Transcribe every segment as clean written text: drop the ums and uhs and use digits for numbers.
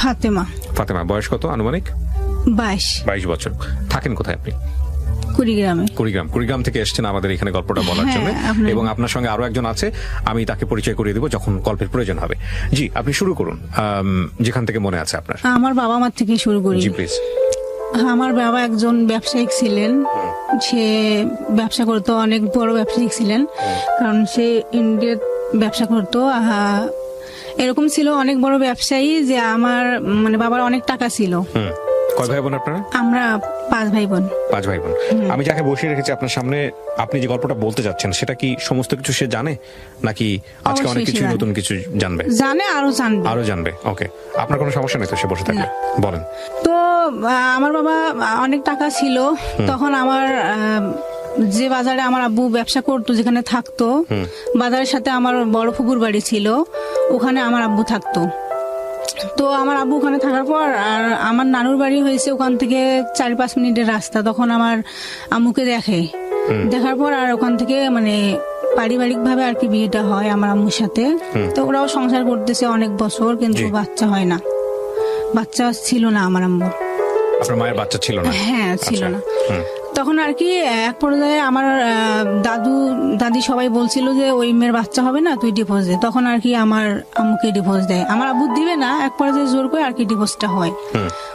ফাতেমা। ফাতেমা, বয়স কত আনুমানিক? 22 বছর। থাকেন কোথায় আপনি? কুড়িগ্রামে। কুড়িগ্রাম থেকে এসেছেন আমাদের এখানে গল্পটা বলার জন্য, এবং আপনার সঙ্গে আরো একজন আছে, আমি তাকে পরিচয় করিয়ে দেবো যখন গল্পের প্রয়োজন হবে। জি, আপনি শুরু করুন যেখান থেকে মনে আছে আপনার। আমার বাবা মার থেকে শুরু করি। জি প্লিজ। আমার বাবা একজন ব্যবসায়িক ছিলেন, সে ব্যবসা করতো, অনেক বড় ব্যবসায়িক ছিলেন, কারণ সে ইন্ডিয়ার ব্যবসা করতো। এরকম ছিল অনেক বড় ব্যবসায়ী যে আমার মানে বাবার অনেক টাকা ছিল। কয় ভাই বোন আপনারা? আমরা 5 ভাই বোন। 5 ভাই বোন। আমি যাকে বসিয়ে রেখেছি আপনার সামনে, আপনি যে গল্পটা বলতে যাচ্ছেন সেটা কি সমস্ত কিছু সে জানে, নাকি আজকে অনেক কিছু নতুন কিছু জানবে? জানে, আরো জানবে। ওকে, আপনার কোনো সমস্যা নেই তো সে বসে থাকলে? বলেন। তো আমার বাবা অনেক টাকা ছিল তখন। আমার যে বাজারে আমার আব্বু ব্যবসা করতো, যেখানে থাকতো, বাজারের সাথে আমার বড় ফুপুর বাড়ি ছিল, ওখানে আমার আব্বু থাকতো। তো আমার আব্বু ওখানে থাকার পর, আর আমার নানুর বাড়ি হয়েছে ওখান থেকে 4-5 মিনিটের রাস্তা। তখন আমার আম্মুকে দেখার পর আর ওখান থেকে মানে পারিবারিক ভাবে আর কি বিয়েটা হয় আমার আম্মুর সাথে। তো ওরাও সংসার করতেছে অনেক বছর, কিন্তু বাচ্চা হয় না, বাচ্চা ছিল না আমার আম্মুর। আপনার মায়ের বাচ্চা ছিল না? হ্যাঁ, ছিল না। তখন আর কি এক পর্যায়ে আমার দাদি সবাই বলছিল যে ওই মেয়ের বাচ্চা হবে না, তুই ডিভোর্স দে। তখন আর কি আমার আম্মুকে ডিভোর্স দেয়। আমার আব্বু দিবে না, এক পর্যায়ে জোর করে আর কি ডিভোর্সটা হয়।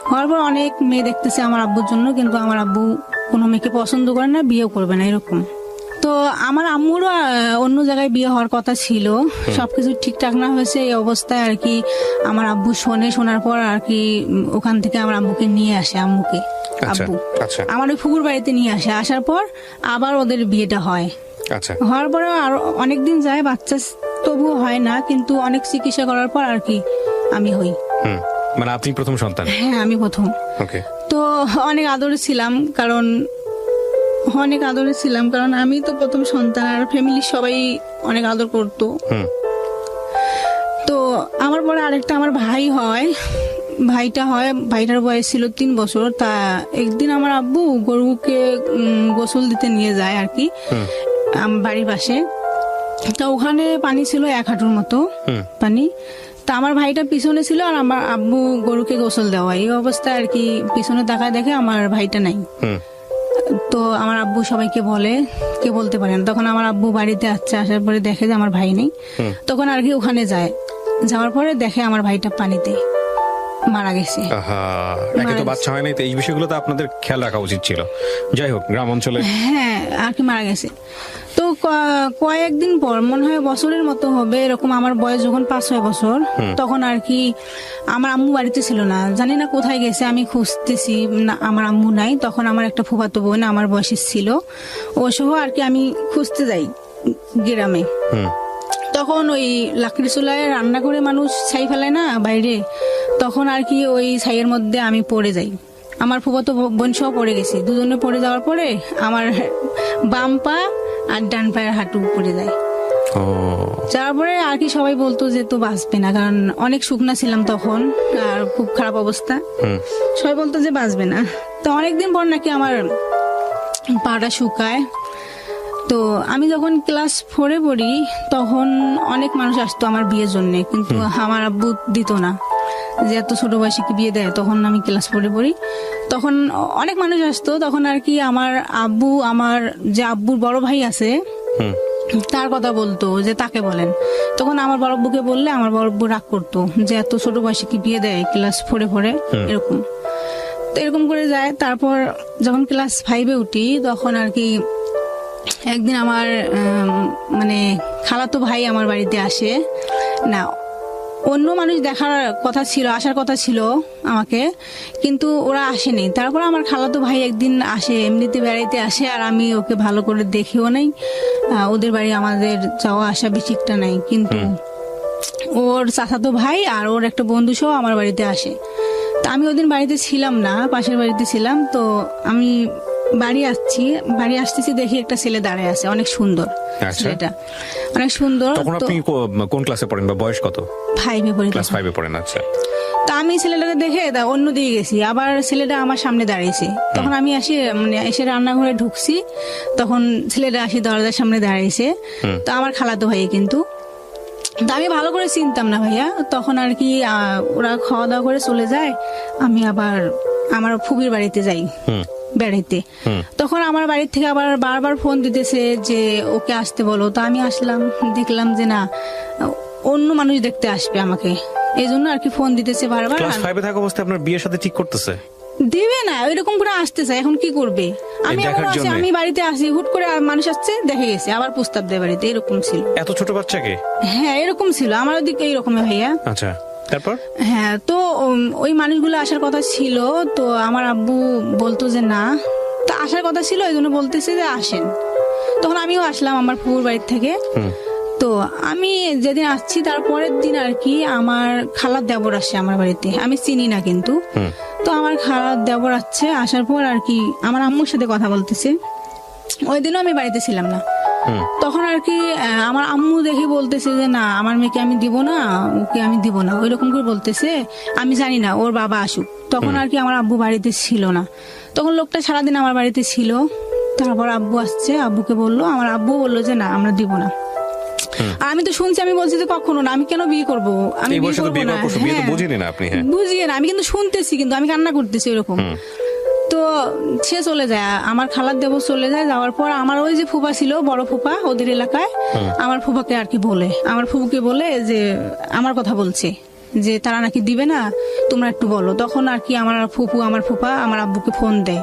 হওয়ার পর অনেক মেয়ে দেখতেছে আমার আব্বুর জন্য, কিন্তু আমার আব্বু কোনো মেয়েকে পছন্দ করে না, বিয়েও করবে না, এরকম। তো আমার আম্মুরও অন্য জায়গায় বিয়ে হওয়ার কথা ছিল, সবকিছু ঠিকঠাক না হয়েছে। এই অবস্থায় আর কি আমার আব্বু শোনার পর আর কি ওখান থেকে আমার আম্মুকে নিয়ে আসে। আব্বু আমার ওই ফুকুর বাড়িতে নিয়ে আসার পর আবার ওদের বিয়েটা হয়। হওয়ার পরে আরো অনেকদিন যায়, বাচ্চা তবুও হয় না, কিন্তু অনেক চিকিৎসা করার পর আর কি আমি হই। মানে আপনি প্রথম সন্তান? হ্যাঁ, আমি প্রথম। তো অনেক আদরে ছিলাম, কারণ আমি তো প্রথম সন্তান, আর ফ্যামিলির সবাই অনেক আদর করতো। তো আমার পরে আরেকটা আমার ভাইটার বয়স ছিল 3 বছর। তা একদিন আমার আব্বু গরুকে গোসল দিতে নিয়ে যায় আর কি বাড়ির পাশে। তা ওখানে পানি ছিল 1 হাঁটুর মতো পানি। তা আমার ভাইটা পিছনে ছিল, আর আমার আব্বু গরুকে গোসল দেওয়া। এই অবস্থায় আর কি পিছনে তাকায় দেখে আমার ভাইটা নাই। তো আমার আব্বু সবাইকে বলে, কে বলতে পারে না। তখন আমার আব্বু বাড়িতে আসার পরে দেখে যে আমার ভাই নেই। তখন আর কি ওখানে যাওয়ার পরে দেখে আমার ভাইটা পানিতে মারা গেছে। বাচ্চা হয় নাই, তো এই বিষয়গুলো তো আপনাদের খেয়াল রাখা উচিত ছিল। যাই হোক, গ্রাম অঞ্চলে হ্যাঁ আর কি মারা গেছে। তো কয়েকদিন পর, মনে হয় বছরের মতো হবে এরকম, আমার বয়স যখন 5-6 বছর, তখন আর কি আমার আম্মু বাড়িতে ছিল না, জানি না কোথায় গেছে। আমি খুঁজতেছি, আমার আম্মু নাই। তখন আমার একটা ফুফাতো বোন আমার বয়সের ছিল, ও সহ আর কি আমি খুঁজতে যাই গ্রামে। তখন ওই লাকড়ি চুলায় রান্না করে মানুষ ছাই ফেলায় না বাইরে, তখন আর কি ওই ছাইয়ের মধ্যে আমি পড়ে যাই। আমার ফুফাতো বোন সহ পড়ে গেছি। দুজনে পড়ে যাওয়ার পরে আমার বাম পা আর ডান পায়ের হাঁটু পড়ে যায়। যাওয়ার পরে আর কি সবাই বলতো যে তো বাঁচবে না, কারণ অনেক শুকনা ছিলাম তখন, আর খুব খারাপ অবস্থা। সবাই বলতো যে বাঁচবে না। তো অনেকদিন পর নাকি আমার পাটা শুকায়। তো আমি যখন ক্লাস 4-এ পড়ি, তখন অনেক মানুষ আসতো আমার বিয়ের জন্য, কিন্তু আমার আব্বু দিত না, যে এত ছোট বয়সে কি বিয়ে দেয়। তখন আমি ক্লাস 4-এ পড়ি, তখন অনেক মানুষ আসতো। তখন আর কি আমার যে আব্বুর বড় ভাই আছে, তার কথা বলতো যে তাকে বলেন। তখন আমার বড় আব্বুকে বললে আমার বড় আব্বু রাগ করতো, যে এত ছোট বয়সে কি বিয়ে দেয় ক্লাস 4-এ পড়ে, এরকম। তো এরকম করে যায়। তারপর যখন ক্লাস 5-এ উঠি, তখন আর কি একদিন আমার মানে খালাতো ভাই আমার বাড়িতে আসে না। অন্য মানুষ আসার কথা ছিল আমাকে, কিন্তু ওরা আসেনি। তারপর আমার খালাতো ভাই একদিন আসে, এমনিতে বেড়াইতে আসে, আর আমি ওকে ভালো করে দেখিও নাই। ওদের বাড়ি আমাদের যাওয়া আসা বেশি একটা নাই, কিন্তু ওর চাচাতো ভাই আর ওর একটা বন্ধু সহ আমার বাড়িতে আসে। তা আমি ওদিন বাড়িতে ছিলাম না, পাশের বাড়িতে ছিলাম। তো আমি বাড়ি আসতেছি, দেখি একটা ছেলে দাঁড়ায় আছে, অনেক সুন্দর ছেলেটা, অনেক সুন্দর। তখন আপনি কোন ক্লাসে পড়েন বা বয়স কত? 5-এ পড়ি। ক্লাস 5-এ পড়েন, আচ্ছা। তা আমি ছেলেটাকে দেখে অন্য দিকে গেছি, আবার ছেলেটা আমার সামনে দাঁড়িয়েছে। তখন আমি এসে রান্নাঘরে ঢুকছি, তখন ছেলেটা আসি দরজার সামনে দাঁড়িয়েছে। তো আমার খালাতো ভাই, কিন্তু তা আমি ভালো করে চিনতাম না ভাইয়া, তখন আর কি ওরা খাওয়া দাওয়া করে চলে যায়, আমি আবার আমার ফুবির বাড়িতে যাই বেড়াইতে। তখন আমার বাড়ির থেকে আবার বারবার ফোন দিতেছে যে ওকে আসতে বলো। তো আমি আসলাম, দেখলাম যে না, অন্য মানুষ দেখতে আসবে আমাকে, এই জন্য আর কি ফোন দিতেছে বারবার। ক্লাস 5 এ থাকা অবস্থায় আপনার বিয়ের সাথে ঠিক করতেছে? দিবে না, ওইরকম করে আসতে চায়, এখন কি করবে? আমি দেখার এমন আছি, জন্যে? আমি বাড়িতে আসি, হুট করে মানুষ আসছে, দেখে গেছে, আবার প্রস্তাব দেয় বাড়িতে, এরকম ছিল। এত ছোট বাচ্চাকে? হ্যাঁ এরকম ছিল আমার ওদিকে, এইরকম ভাইয়া। আচ্ছা, তারপর? হ্যাঁ, তো ওই মানুষগুলো আসার কথা ছিল, তো আমার আব্বু বলতো যে না, তা আসার কথা ছিল, এই জন্য বলতেছে যে আসেন। তখন আমিও আসলাম আমার ফুফুর বাড়ির থেকে। তো আমি যেদিন আসছি তারপরের দিন আর কি আমার খালার দেবর আসে আমার বাড়িতে, আমি চিনি না কিন্তু। তো আমার খালার দেবর আসছে, আসার পর আর কি আমার আম্মুর সাথে কথা বলতেছে। ওই দিনও আমি বাড়িতে ছিলাম না। তখন আর কি আমার আম্মু দেখে বলতেছে যে না, আমার মেয়েকে আমি দিব না, ওকে আমি দিব না, ওই রকম করে বলতেছে। আমি জানি না ওর বাবা আসুক। তখন আর কি আমার আব্বু বাড়িতে ছিল না, তখন লোকটা সারাদিন আমার বাড়িতে ছিল। তারপর আব্বু আসছে, আব্বুকে বললো, আমার আব্বু বললো যে না, আমরা দিব না। আর আমি তো শুনছি, আমি বলছি যে কখনো না, আমি কেন বিয়ে করবো, আমি এই বিয়ে বয়সে তো করবো বিয়ে না। করা কষ্ট, বিয়ে তো হ্যাঁ, বুঝিনি না আপনি। হ্যাঁ, বুঝিয়ে না, আমি কিন্তু শুনতেছি, কিন্তু আমি কান্না করতেছি এরকম। তো সে চলে যায়, আমার খালার দেবর চলে যায়। যাওয়ার পর আমার ওই যে ফুপা ছিল, বড় ফুপা ওদের এলাকায়, আমার ফুপাকে আর কি বলে, আমার ফুপুকে বলে যে আমার কথা বলছে যে তারা নাকি দিবে না, তোমরা একটু বলো। তখন আর কি আমার ফুপু, আমার ফুপা আমার আব্বুকে ফোন দেয়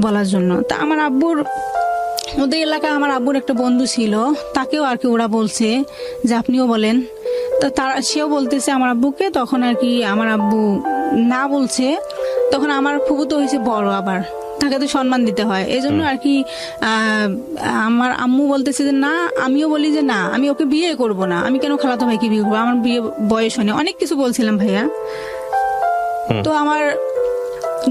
বলার জন্য। তা আমার আব্বুর, ওদের এলাকায় আমার আব্বুর একটা বন্ধু ছিল, তাকেও আর কি ওরা বলছে যে আপনিও বলেন। তা তারা, সেও বলতেছে আমার আব্বুকে। তখন আর কি আমার আব্বু না বলছে। তখন আমার ফুপু তো হয়েছে বড়, আবার তাকে তো সম্মান দিতে হয়, এই জন্য আর কি আমার আম্মু বলতেছে যে না, আমিও বলি যে না, আমি ওকে বিয়ে করব না, আমি কেন খালাতো ভাইকে বিয়ে করবো, আমার বিয়ে বয়স হয়নি, অনেক কিছু বলছিলাম ভাইয়া। তো আমার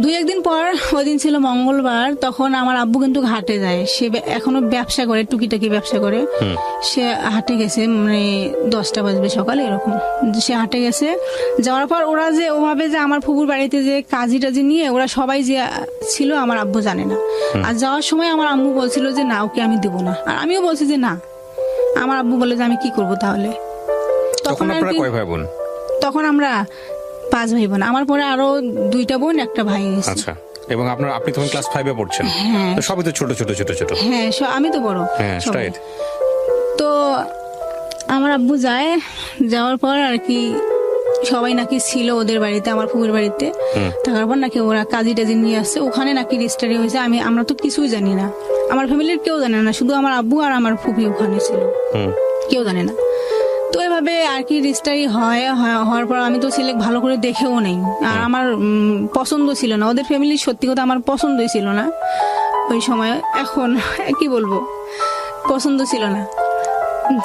2-1 দিন পর, ওই দিন ছিল মঙ্গলবার, তখন আমার আব্বু কিন্তু ঘাটে যায়। সে এখনো ব্যবসা করে, টুকিটাকি ব্যবসা করে। সে হাটে গেছে, মানে 10টা বাজবে সকালে এরকম, সে হাটে গেছে। যাওয়ার পর ওরা যে ওভাবে যে আমার ফুপুর বাড়িতে যে কাজি টাজি নিয়ে ওরা সবাই যে ছিল, আমার আব্বু জানে না। আর যাওয়ার সময় আমার আম্মু বলছিল যে না, ওকে আমি দিব না। আর আমিও বলছি যে না। আমার আব্বু বলে যে আমি কি করব তাহলে। তখন আর আপনারা কি, কয় ভাই বোন? তখন আমরা 5 ভাই বোন, আমার পরে আরো 2টা বোন, একটা ভাই আছে। আচ্ছা, এবং আপনি তখন ক্লাস 5 এ পড়ছেন? হ্যাঁ। তো সবই তো ছোট ছোট ছোট ছোট। হ্যাঁ, আমি তো বড়। হ্যাঁ, সবাই। রাইট। তো আমার আব্বু যায়, যাওয়ার পর আর কি সবাই নাকি ছিল ওদের বাড়িতে, আমার ফুফুর বাড়িতে। থাকার পর নাকি ওরা কাজী টাজি নিয়ে আসছে, ওখানে নাকি রেজিস্ট্রি হয়েছে। আমরা তো কিছুই জানি না, আমার ফ্যামিলির কেউ জানে না, শুধু আমার আব্বু আর আমার ফুফি ওখানে ছিল, কেউ জানে না। তো এভাবে আর কি রেজিস্ট্রি হওয়ার পর আমি তো ছেলে ভালো করে দেখেও নেই, আর আমার পছন্দ ছিল না, ওদের ফ্যামিলির সত্যি কথা আমার পছন্দই ছিল না ওই সময়। এখন কি বলবো, পছন্দ ছিল না।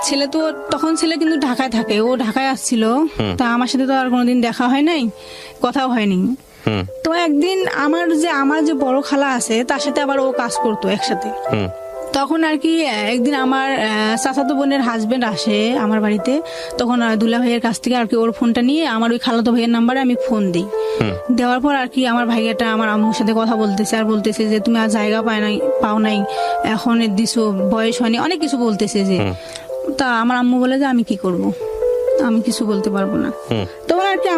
ছেলে তো তখন, ছেলে কিন্তু ঢাকায় থাকে, ও ঢাকায় আসছিল। তা আমার সাথে তো আর কোনোদিন দেখা হয় নাই, কথাও হয়নি। তো একদিন আমার যে বড় খালা আছে, তার সাথে আবার ও কাজ করতো একসাথে। তখন আর কি একদিন আমার চাচাতো বোনের হাজবেন্ড আসে আমার বাড়িতে। তখন দুলা ভাইয়ের কাছ থেকে আর কি ওর ফোনটা নিয়ে আমার ওই খালাতো ভাইয়ের নাম্বারে আমি ফোন দিই। দেওয়ার পর আর কি আমার ভাইয়াটা আমার আম্মুর সাথে কথা বলতেছে, আর বলতেছে যে তুমি আর জায়গা পাও নাই, এখন দিছো, বয়স হয়নি, অনেক কিছু বলতেছে যে। তা আমার আম্মু বলে যে আমি কি করব, আমি কিছু বলতে পারবো না। তখন আর কি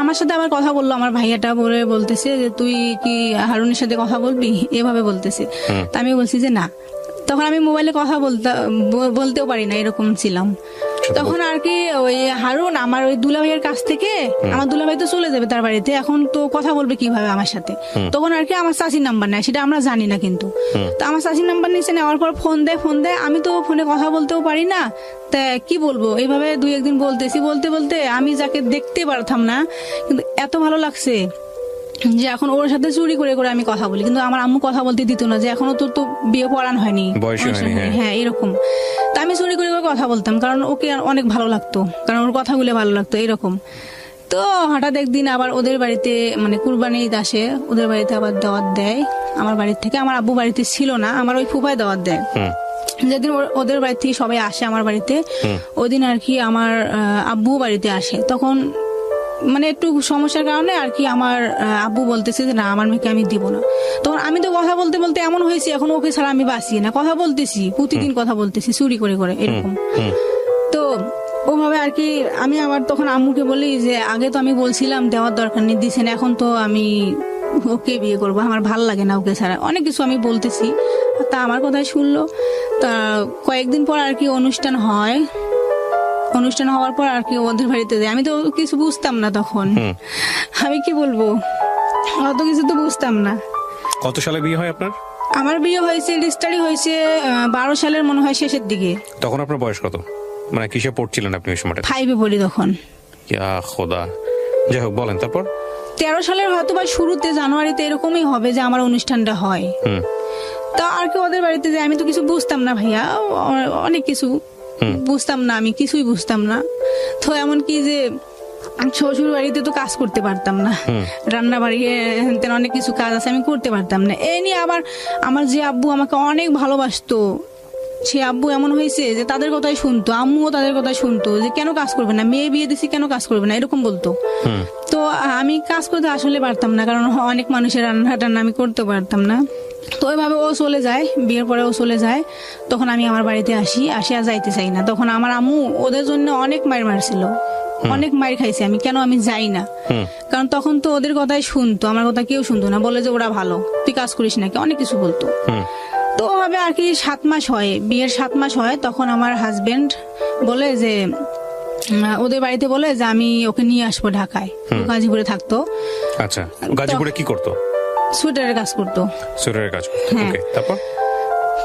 আমার সাথে আবার কথা বললো আমার ভাইয়াটা, বলতেছে যে তুই কি হারুনের সাথে কথা বলবি, এভাবে বলতেছে। তা আমি বলছি যে না। তখন আমি মোবাইলে কথা বলতেও পারি না, এরকম ছিলাম। তখন আর কি ওই হারুন আমার ওই দুলাভাইয়ের কাছ থেকে, আমার দুলাভাই তো চলে যাবে তার বাড়িতে, এখন তো কথা বলবে কিভাবে আমার সাথে। তখন আর কি আমার চাচির নাম্বার নেয়, সেটা আমরা জানি না কিন্তু। তো আমার চাচির নাম্বার নিচে নেওয়ার পর ফোন দেয়, আমি তো ফোনে কথা বলতেও পারি না, তা কি বলবো, এইভাবে 2-1 দিন বলতে বলতে আমি যাকে দেখতে পারতাম না, কিন্তু এত ভালো লাগছে যে এখন ওর সাথে চুরি করে করে আমি কথা বলি। কিন্তু আমার আম্মু কথা বলতে দিত না, যে এখনো তো বিয়ে পড়ান হয়নি, হ্যাঁ এরকম। তা আমি চুরি করে করে কথা বলতাম, কারণ ওকে অনেক ভালো লাগতো, কারণ ওর কথাগুলো ভালো লাগতো এরকম। তো হঠাৎ একদিন আবার ওদের বাড়িতে, মানে কুরবানি ঈদ আসে, ওদের বাড়িতে আবার দাওয়াত দেয় আমার বাড়ির থেকে। আমার আব্বু বাড়িতে ছিল না, আমার ওই ফুফায় দাওয়াত দেয়। যেদিন ওদের বাড়ি থেকে সবাই আসে আমার বাড়িতে, ওই দিন আর কি আমার আব্বু বাড়িতে আসে। তখন মানে একটু সমস্যার কারণে আর কি আমার আব্বু বলতেছে যে না, আমার মেয়েকে আমি দিব না। তখন আমি তো কথা বলতে বলতে এমন হয়েছে, এখন ওকে ছাড়া আমি বাঁচি না, কথা বলতেছি, প্রতিদিন কথা বলতেছি চুরি করে করে এরকম। তো ভাবে আর কি আমি আবার তখন আম্মুকে বলি যে আগে তো আমি বলছিলাম দেওয়ার দরকার নেই, দিছেন, এখন তো আমি ওকে বিয়ে করবো, আমার ভাল লাগে না ওকে ছাড়া, অনেক কিছু আমি বলতেছি। তা আমার কথাই শুনলো। তা কয়েকদিন পর আর কি অনুষ্ঠান হয়, অনুষ্ঠান হওয়ার পর আর কি ওদের বাড়িতে যাই। আমি তো কিছু বুঝতাম না তখন, আমি কি বলবো, অত কিছু তো বুঝতাম না। কত সালে বিয়ে হয় আপনার? আমার বিয়ে হয়েছে, রেজিস্ট্রি হয়েছে 12 সালের মনে হয় শেষের দিকে। তখন আপনার বয়স কত, মানে কিসে পড়ছিলেন আপনি ওই সময়টা? 5-এ পড়ি তখন। ইয়া খোদা, যাই হোক বলেন তারপর। 13 সালের হয়তো বা শুরুতে জানুয়ারিতে এরকমই হবে যে আমার অনুষ্ঠানটা হয়। তা আর কি ওদের বাড়িতে যাই, আমি তো কিছু বুঝতাম না ভাইয়া, অনেক কিছু বুঝতাম না, আমি কিছুই বুঝতাম না। তো এমন কি যে শ্বশুর বাড়িতে তো কাজ করতে পারতাম না, রান্না বাড়ি অনেক কিছু কাজ আছে আমি করতে পারতাম না। এই নিয়ে আবার আমার যে আব্বু আমাকে অনেক ভালোবাসতো, সে আব্বু এমন হয়েছে যে তাদের কথাই শুনতো, আম্মুও তাদের কথাই শুনতো যে কেন কাজ করবে না, মেয়ে বিয়ে দিছি কেন কাজ করবে না, এরকম বলতো। তো আমি কাজ করতে আসলে পারতাম না, কারণ অনেক মানুষের রান্না টান্না আমি করতে পারতাম না। তো ওইভাবে ও চলে যায়, বিয়ের পরে ও চলে যায়। তখন আমি আমার বাড়িতে আসি আর যাইতে চাই না। তখন আমার আম্মু ওদের জন্য অনেক মায়ের মারছিল, অনেক মায়ের খাইছে আমি, কেন আমি যাই না। কারণ তখন তো ওদের কথাই শুনতো, আমার কথা কেউ শুনতো না, বলে যে ওরা ভালো, তুই কাজ করিস নাকি, অনেক কিছু বলতো। তো ওভাবে আর কি 7 মাস হয়, বিয়ের 7 মাস হয়। তখন আমার হাজবেন্ড বলে যে ওদের বাড়িতে বলে যে আমি ওকে নিয়ে আসবো ঢাকায়, গাজীপুরে থাকতো। আচ্ছা, গাজীপুরে কি করতো? সোয়েটারের কাজ করতো। সোয়েটারের কাজ করতো, ওকে। তারপর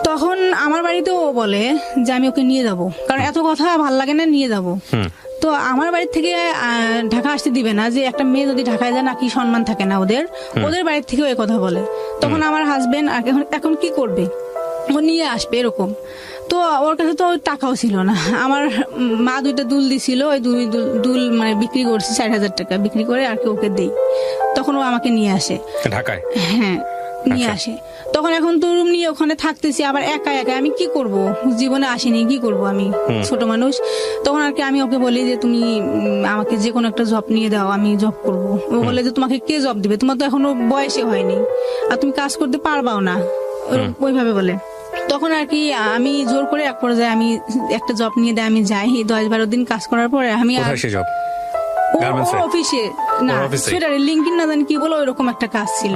তখন আমার বাড়িতে ও বলে যে আমি ওকে নিয়ে যাব, কারণ এত কথা ভাল লাগে না, নিয়ে যাব। তো আমার বাড়ি থেকে ঢাকা আসতে দিবে না, যে একটা মেয়ে যদি ঢাকায় যায় নাকি সম্মান থাকে না ওদের, ওদের বাড়ির থেকেও এই কথা বলে। তখন আমার হাজবেন্ড এখন কি করবে, ও নিয়ে আসবে এরকম। তো ওর কাছে তো টাকাও ছিল না, আমার মা 2টা দুল দিছিল, ওই দুল মানে বিক্রি করছি 4000 টাকা বিক্রি করে আর কি ওকে দেই। তখন ও আমাকে নিয়ে আসে ঢাকায়, হ্যাঁ নিয়ে আসে। তখন এখন তো রুম নিয়ে ওখানে থাকতেছি, আবার একা একা আমি কি করব, জীবনে আসিনি, কি করব আমি, ছোট মানুষ। তখন আর কি আমি ওকে বলি যে তুমি আমাকে যে কোনো একটা জব নিয়ে দাও, আমি জব করব। ও বলে যে তোমাকে কে জব দিবে, তোমার তো এখনো বয়সে হয়নি আর তুমি কাজ করতে পারবাও না, ওইভাবে বলে। তখন আর কি আমি জোর করে এক পর্যায়ে আমি একটা জব নিয়ে দেয়, আমি যাই 10-12 দিন কাজ করার পরে আমি আর অফিসে না, সোয়েটারের লিঙ্কিন না জানি কি বলো, ওইরকম একটা কাজ ছিল।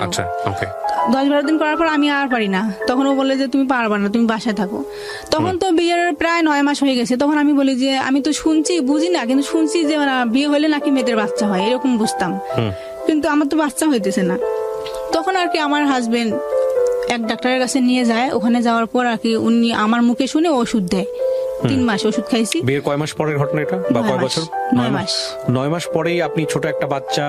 10-12 দিন করার পর আমি আর পারি না, তখন ও বলে যে তুমি পারবা না, তুমি বাসায় থাকো। তখন তো বিয়ের প্রায় 9 মাস হয়ে গেছে। তখন আমি বলি যে আমি তো শুনছি, বুঝি না, কিন্তু শুনছি যে বিয়ে হলে নাকি মেয়েদের বাচ্চা হয়, এরকম বুঝতাম, কিন্তু আমার তো বাচ্চা হইতেছে না। তখন আর কি আমার হাজবেন্ড এক ডাক্তারের কাছে নিয়ে যায়, ওখানে যাওয়ার পর আর কি উনি আমার মুখে শুনে ওষুধ দেয়। 3 মাস ওষুধ খাইছি। বিয়ের কয় মাস পরের ঘটনা এটা, বা কয় বছর? 9 মাস। 9 মাস পরেই আপনি ছোট একটা বাচ্চা,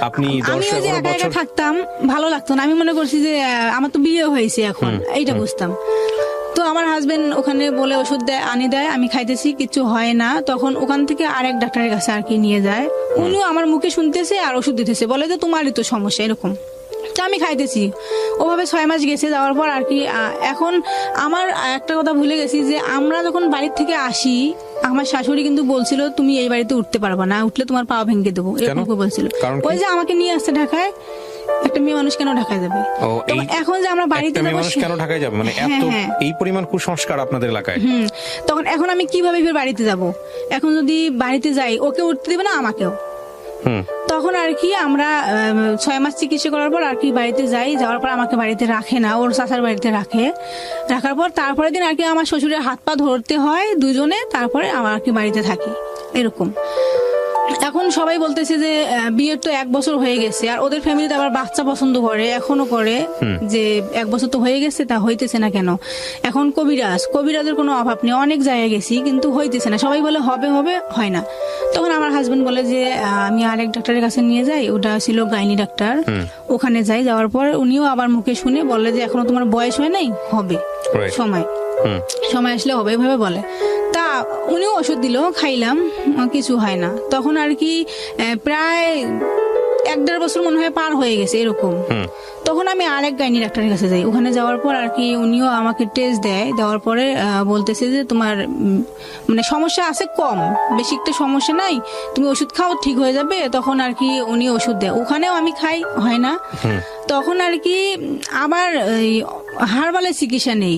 আপনি 10-11 বছর থাকতাম, ভালো লাগতো না। আমি মনে করছি যে আমার তো বিয়ে হয়েছে এখন, এইটা বুঝতাম। তো আমার হাজবেন্ড ওখানে বলে ওষুধ দেয়, আনি দেয়, আমি খাইতেছি, কিছু হয় না। তখন ওখান থেকে আরেক ডাক্তারের কাছে আর কি নিয়ে যায়, উনিও আমার মুখে শুনতেছে আর ওষুধ দিতেছে, বলে যে তোমারই তো সমস্যা এরকম। আমি খাইতেছি, ওভাবে 6 মাস গেছে। যাওয়ার পর আর কি এখন আমার একটা কথা ভুলে গেছি যে আমরা যখন বাড়ির থেকে আসি, আমার শাশুড়ি কিন্তু বলছিল তুমি এই বাড়িতে উঠতে পারবা না, উঠলে তোমার পা ভেঙে দেবো, এরকম বলছিল। ওই যে আমাকে নিয়ে আসছে ঢাকায়, একটা মেয়ে মানুষ কেন ঢাকায় যাবে, এখন যে আমরা বাড়িতে কেন ঢাকায় যাবে, মানে এত এই পরিমাণ কুসংস্কার আপনাদের এলাকায়। তখন এখন আমি কিভাবে বাড়িতে যাব, এখন যদি বাড়িতে যাই ওকে উঠতে দেবে না আমাকেও। তখন আর কি আমরা 6 মাস চিকিৎসা করার পর আর কি বাড়িতে যাই, যাওয়ার পর আমাকে বাড়িতে রাখে না, ওর চাচার বাড়িতে রাখে। রাখার পর তারপরে দিন আর কি আমার শ্বশুরের হাত পা ধরতে হয় দুজনে, তারপরে আমার আর কি বাড়িতে থাকি এরকম। এখন সবাই বলতেছে যে বিয়ের তো 1 বছর হয়ে গেছে, আর ওদের ফ্যামিলিতে আবার বাচ্চা পছন্দ করে, এখনো করে, যে 1 বছর তো হয়ে গেছে, তা হইতেছে না কেন। এখন কবিরাজের কোনো অভাব নেই, অনেক জায়গায় গেছি কিন্তু হইতেছে না, সবাই বলে হবে হবে, হয় না। তখন আমার হাজবেন্ড বলে যে আমি আরেক ডাক্তারের কাছে নিয়ে যাই, ওটা ছিল গাইনি ডাক্তার, ওখানে যাই। যাওয়ার পর উনিও আবার মুখে শুনে বলে যে এখনো তোমার বয়স হয় নাই, হবে সময় আসলে হবে, এভাবে বলে। তা উনিও ওষুধ দিল, খাইলাম, কিছু হয় না। তখন আর কি প্রায় 1-1.5 বছর মনে হয় পার হয়ে গেছে এরকম। তখন আমি আরেক গাইনি ডাক্তারের কাছে যাই, ওখানে যাওয়ার পর আর কি উনিও আমাকে টেস্ট দেয়, দেওয়ার পরে বলতেছে যে তোমার মানে সমস্যা আছে কম, বেশি একটা সমস্যা নাই, তুমি ওষুধ খাও ঠিক হয়ে যাবে। তখন আর কি উনি ওষুধ দেয়, ওখানেও আমি খাই, হয় না। তখন আর কি আবার হারবালের চিকিৎসা নেই,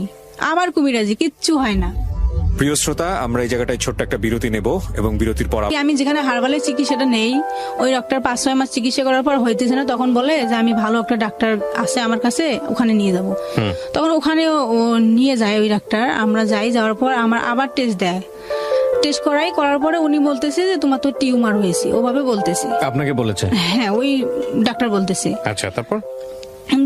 আবার কবিরাজি, কিচ্ছু হয় না। প্রিয় শ্রোতা, আমরা এই জায়গাটায় ছোট্ট একটা বিরতি নেব এবং বিরতির পর আমি যেখানে হারবালের চিকিৎসাটা নেই, ওই ডক্টর 5-6 মাস চিকিৎসা করার পর হইতেছে না, তখন বলে যে আমি ভালো একটা ডাক্তার আছে আমার কাছে, ওখানে নিয়ে যাব। তখন ওখানে ও নিয়ে যায় ওই ডাক্তার, আমরা যাওয়ার পর আমার আবার টেস্ট দেয়, টেস্ট করার পরে উনি বলতেছে যে তোমার তো টিউমার হয়েছে, ওভাবে বলতেছে। আপনাকে বলেছে? হ্যাঁ, ওই ডাক্তার বলতেছে। আচ্ছা, তারপর?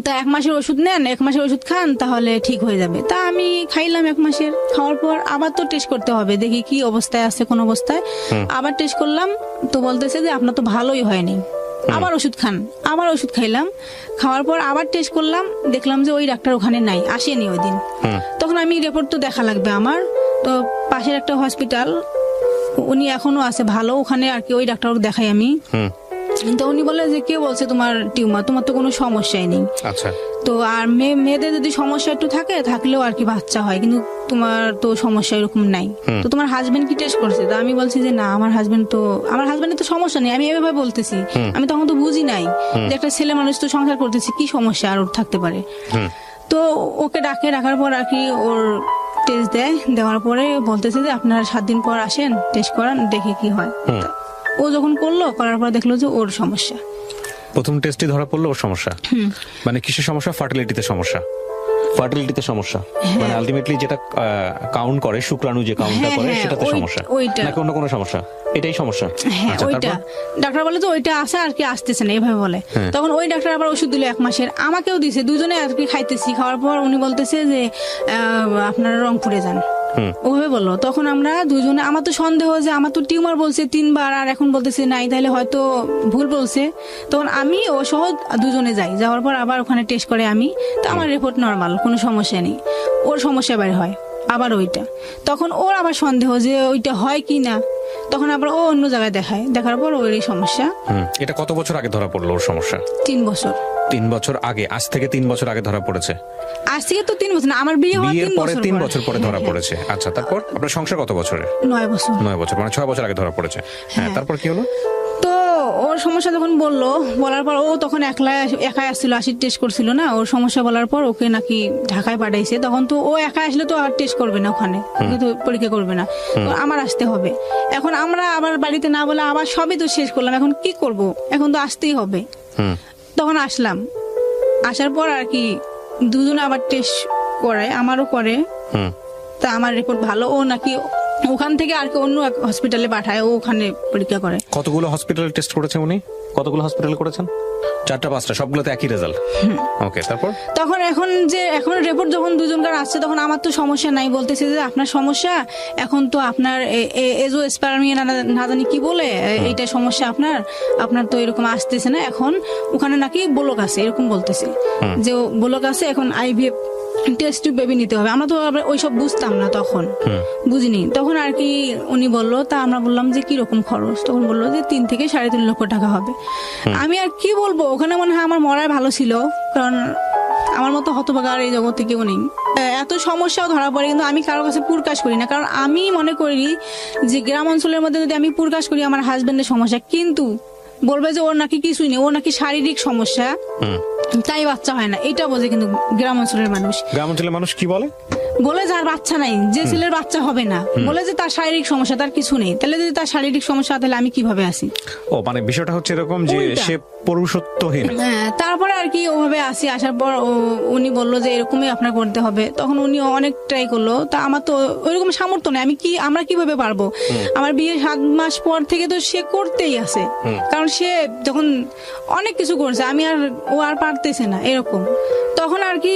তা 1 মাসের ওষুধ নেন, 1 মাসের ওষুধ খান, তাহলে ঠিক হয়ে যাবে। তা আমি খাইলাম 1 মাসের, খাওয়ার পর আবার তো টেস্ট করতে হবে, দেখি কি অবস্থায় আছে, কোন অবস্থায়। আবার টেস্ট করলাম, তো বলতেছে যে আপনার তো ভালোই হয়নি, আবার ওষুধ খান। আবার ওষুধ খাইলাম, খাওয়ার পর আবার টেস্ট করলাম, দেখলাম যে ওই ডাক্তার ওখানে নাই, আসেনি ওই দিন। তখন আমি রিপোর্ট তো দেখা লাগবে আমার, তো পাশের একটা হসপিটাল, উনি এখনো আছে ভালো, ওখানে আর কি ওই ডাক্তার দেখাই আমি। তো উনি বলে যে কে বলছে তোমার টিউমার, তোমার তো কোনো সমস্যাই নেই। আচ্ছা। তো আর মেয়েদের যদি সমস্যা একটু থাকলেও আর কি বাচ্চা হয়, কিন্তু তোমার তো সমস্যা এরকম নাই। তো তোমার হাজবেন্ড কি টেস্ট করছে? তো আমি বলছি যে না, আমার হাজবেন্ডের তো সমস্যা নেই, আমি এভাবে বলতেছি। আমি তখন তো বুঝি নাই যে একটা ছেলে মানুষ তো সংসার করতেছি, কি সমস্যা আর ওর থাকতে পারে। তো ওকে ডাকার পর আর কি ওর টেস্ট দেওয়ার পরে বলতেছে যে আপনারা 7 দিন পর আসেন, টেস্ট করান, দেখে কি হয়। ও যখন করার পর দেখলো যে ওর সমস্যা। প্রথম টেস্টে ধরা পড়লো ওর সমস্যা। মানে কিসের সমস্যা? ফার্টিলিটিতে সমস্যা। মানে আলটিমেটলি যেটা কাউন্ট করে, শুক্রাণু যে কাউন্টটা করে, সেটাতে সমস্যা, নাকি অন্য কোনো সমস্যা? এটাই সমস্যা। আচ্ছা, ওইটা ডাক্তার বলে যে ওইটা আছে আর কি, আসতেছে না, এইভাবে বলে। তখন ওই ডাক্তার আবার ওষুধ দিল 1 মাসের, আমাকেও দিছে, দুজনে আর কি খাইতেছি। খাওয়ার পর উনি বলতেছে যে আপনারা রংপুরে যান, ওভাবে বললো। তখন আমরা দুজনে, আমার তো সন্দেহ যে আমার তো টিউমার বলছে 3 বার, আর এখন বলতেছে নাই, তাহলে হয়তো ভুল বলছে। তখন আমি ও সহ দুজনে যাওয়ার পর আবার ওখানে টেস্ট করে আমি, তো আমার রিপোর্ট নর্মাল, কোনো সমস্যা নেই। ওর সমস্যা বের হয় আবার ওইটা, তখন ওর আবার সন্দেহ যে ওইটা হয় কি না, তখন আবার ও অন্য জায়গায় দেখার পর ওরই সমস্যা। এটা কত বছর আগে ধরা পড়লো ওর সমস্যা? 3 বছর। 3 বছর আগে? আজ থেকে 3 বছর আগে ধরা পড়েছে? আজ থেকে তো 3 বছর না, আমার বিয়ের পরে 3 বছর পরে ধরা পড়েছে। আচ্ছা, তারপর আপনার সংসার কত বছরের? 9 বছর। 9 বছর, মানে 6 বছর আগে ধরা পড়েছে। হ্যাঁ, তারপর কি হলো? তো ওর সমস্যা যখন বলার পর, ও তখন একাই আসছিল, 80 টেস্ট করছিল না। ওর সমস্যা বলার পর ওকে নাকি ঢাকায় পাঠাইছে। তখন তো ও একা আসলে তো আর টেস্ট করবে না, ওখানে তো পরীক্ষা করবে না, তো আমার আসতে হবে। এখন আমরা আবার বাড়িতে না বলে আবার সবই তো শেষ করলাম, এখন কি করব, এখন তো আসতেই হবে। তখন আসলাম, আসার পর আর কি দুজনে আবার টেস্ট করায়, আমারও করে। তা আমার রিপোর্ট ভালো, ও নাকি ওখান থেকে আর কি অন্য এক হসপিটালে পাঠায়, ও ওখানে পরীক্ষা করে। কতগুলো হসপিটালে টেস্ট করেছে উনি? কতগুলো হসপিটালে করেছেন? 4টা-5টা, সবগুলোতে একই রেজাল্ট? ওকে, তারপর? তখন এখন রিপোর্ট যখন দুজনকার আসছে, তখন আমার তো সমস্যা নাই, বলতেছে যে আপনার সমস্যা এখন তো আপনার এজোস্পার্মিয়া না জানি কি বলে, এইটা সমস্যা আপনার তো এরকম আসতেছে না। এখন ওখানে নাকি ব্লক আছে, এরকম বলতেছে যে ব্লক আছে, এখন IVF টেস্ট বেবি নিতে হবে। আমরা তো ওইসব বুঝতাম না, তখন বুঝিনি। তখন আর কি উনি বললো, তা আমরা বললাম যে কিরকম খরচ? তখন বললো যে 3 থেকে 3.5 লক্ষ টাকা হবে। আমি আর কি বলবো, ওখানে মনে হয় আমার মরাই ভালো ছিল, কারণ আমার মতো হতভাগা আর এই জগতে কেউ নেই। এত সমস্যাও ধরা পড়ে, কিন্তু আমি কারোর কাছে প্রকাশ করি না, কারণ আমি মনে করি যে গ্রাম অঞ্চলের মধ্যে যদি আমি প্রকাশ করি আমার হাজবেন্ডের সমস্যা, কিন্তু বলবে যে ওর নাকি কিছুই নেই, ওর নাকি শারীরিক সমস্যা, তাই বাচ্চা হয় না, এটা বোঝে। কিন্তু গ্রাম অঞ্চলের মানুষ কি বলে যার বাচ্চা নাই, যে ছেলের বাচ্চা হবে না, বলে যে তার শারীরিক সমস্যা, তার কিছু নেই। তাহলে যদি তার শারীরিক সমস্যা, তাহলে আমি কিভাবে আসি? মানে বিষয়টা হচ্ছে এরকম যে সে পুরুষত্বহীন। তারপরে আর কি ওভাবে আসার পর উনি বললো যে এরকমই আপনার করতে হবে। তখন উনি অনেক ট্রাই করলো, তা আমার তো ওইরকম সামর্থ্য নেই, আমরা কিভাবে পারবো? আমার বিয়ে 7 মাস পর থেকে তো সে করতেই আছে, কারণ সে যখন অনেক কিছু করছে, ও আর পারতেছে না, এরকম। তখন আর কি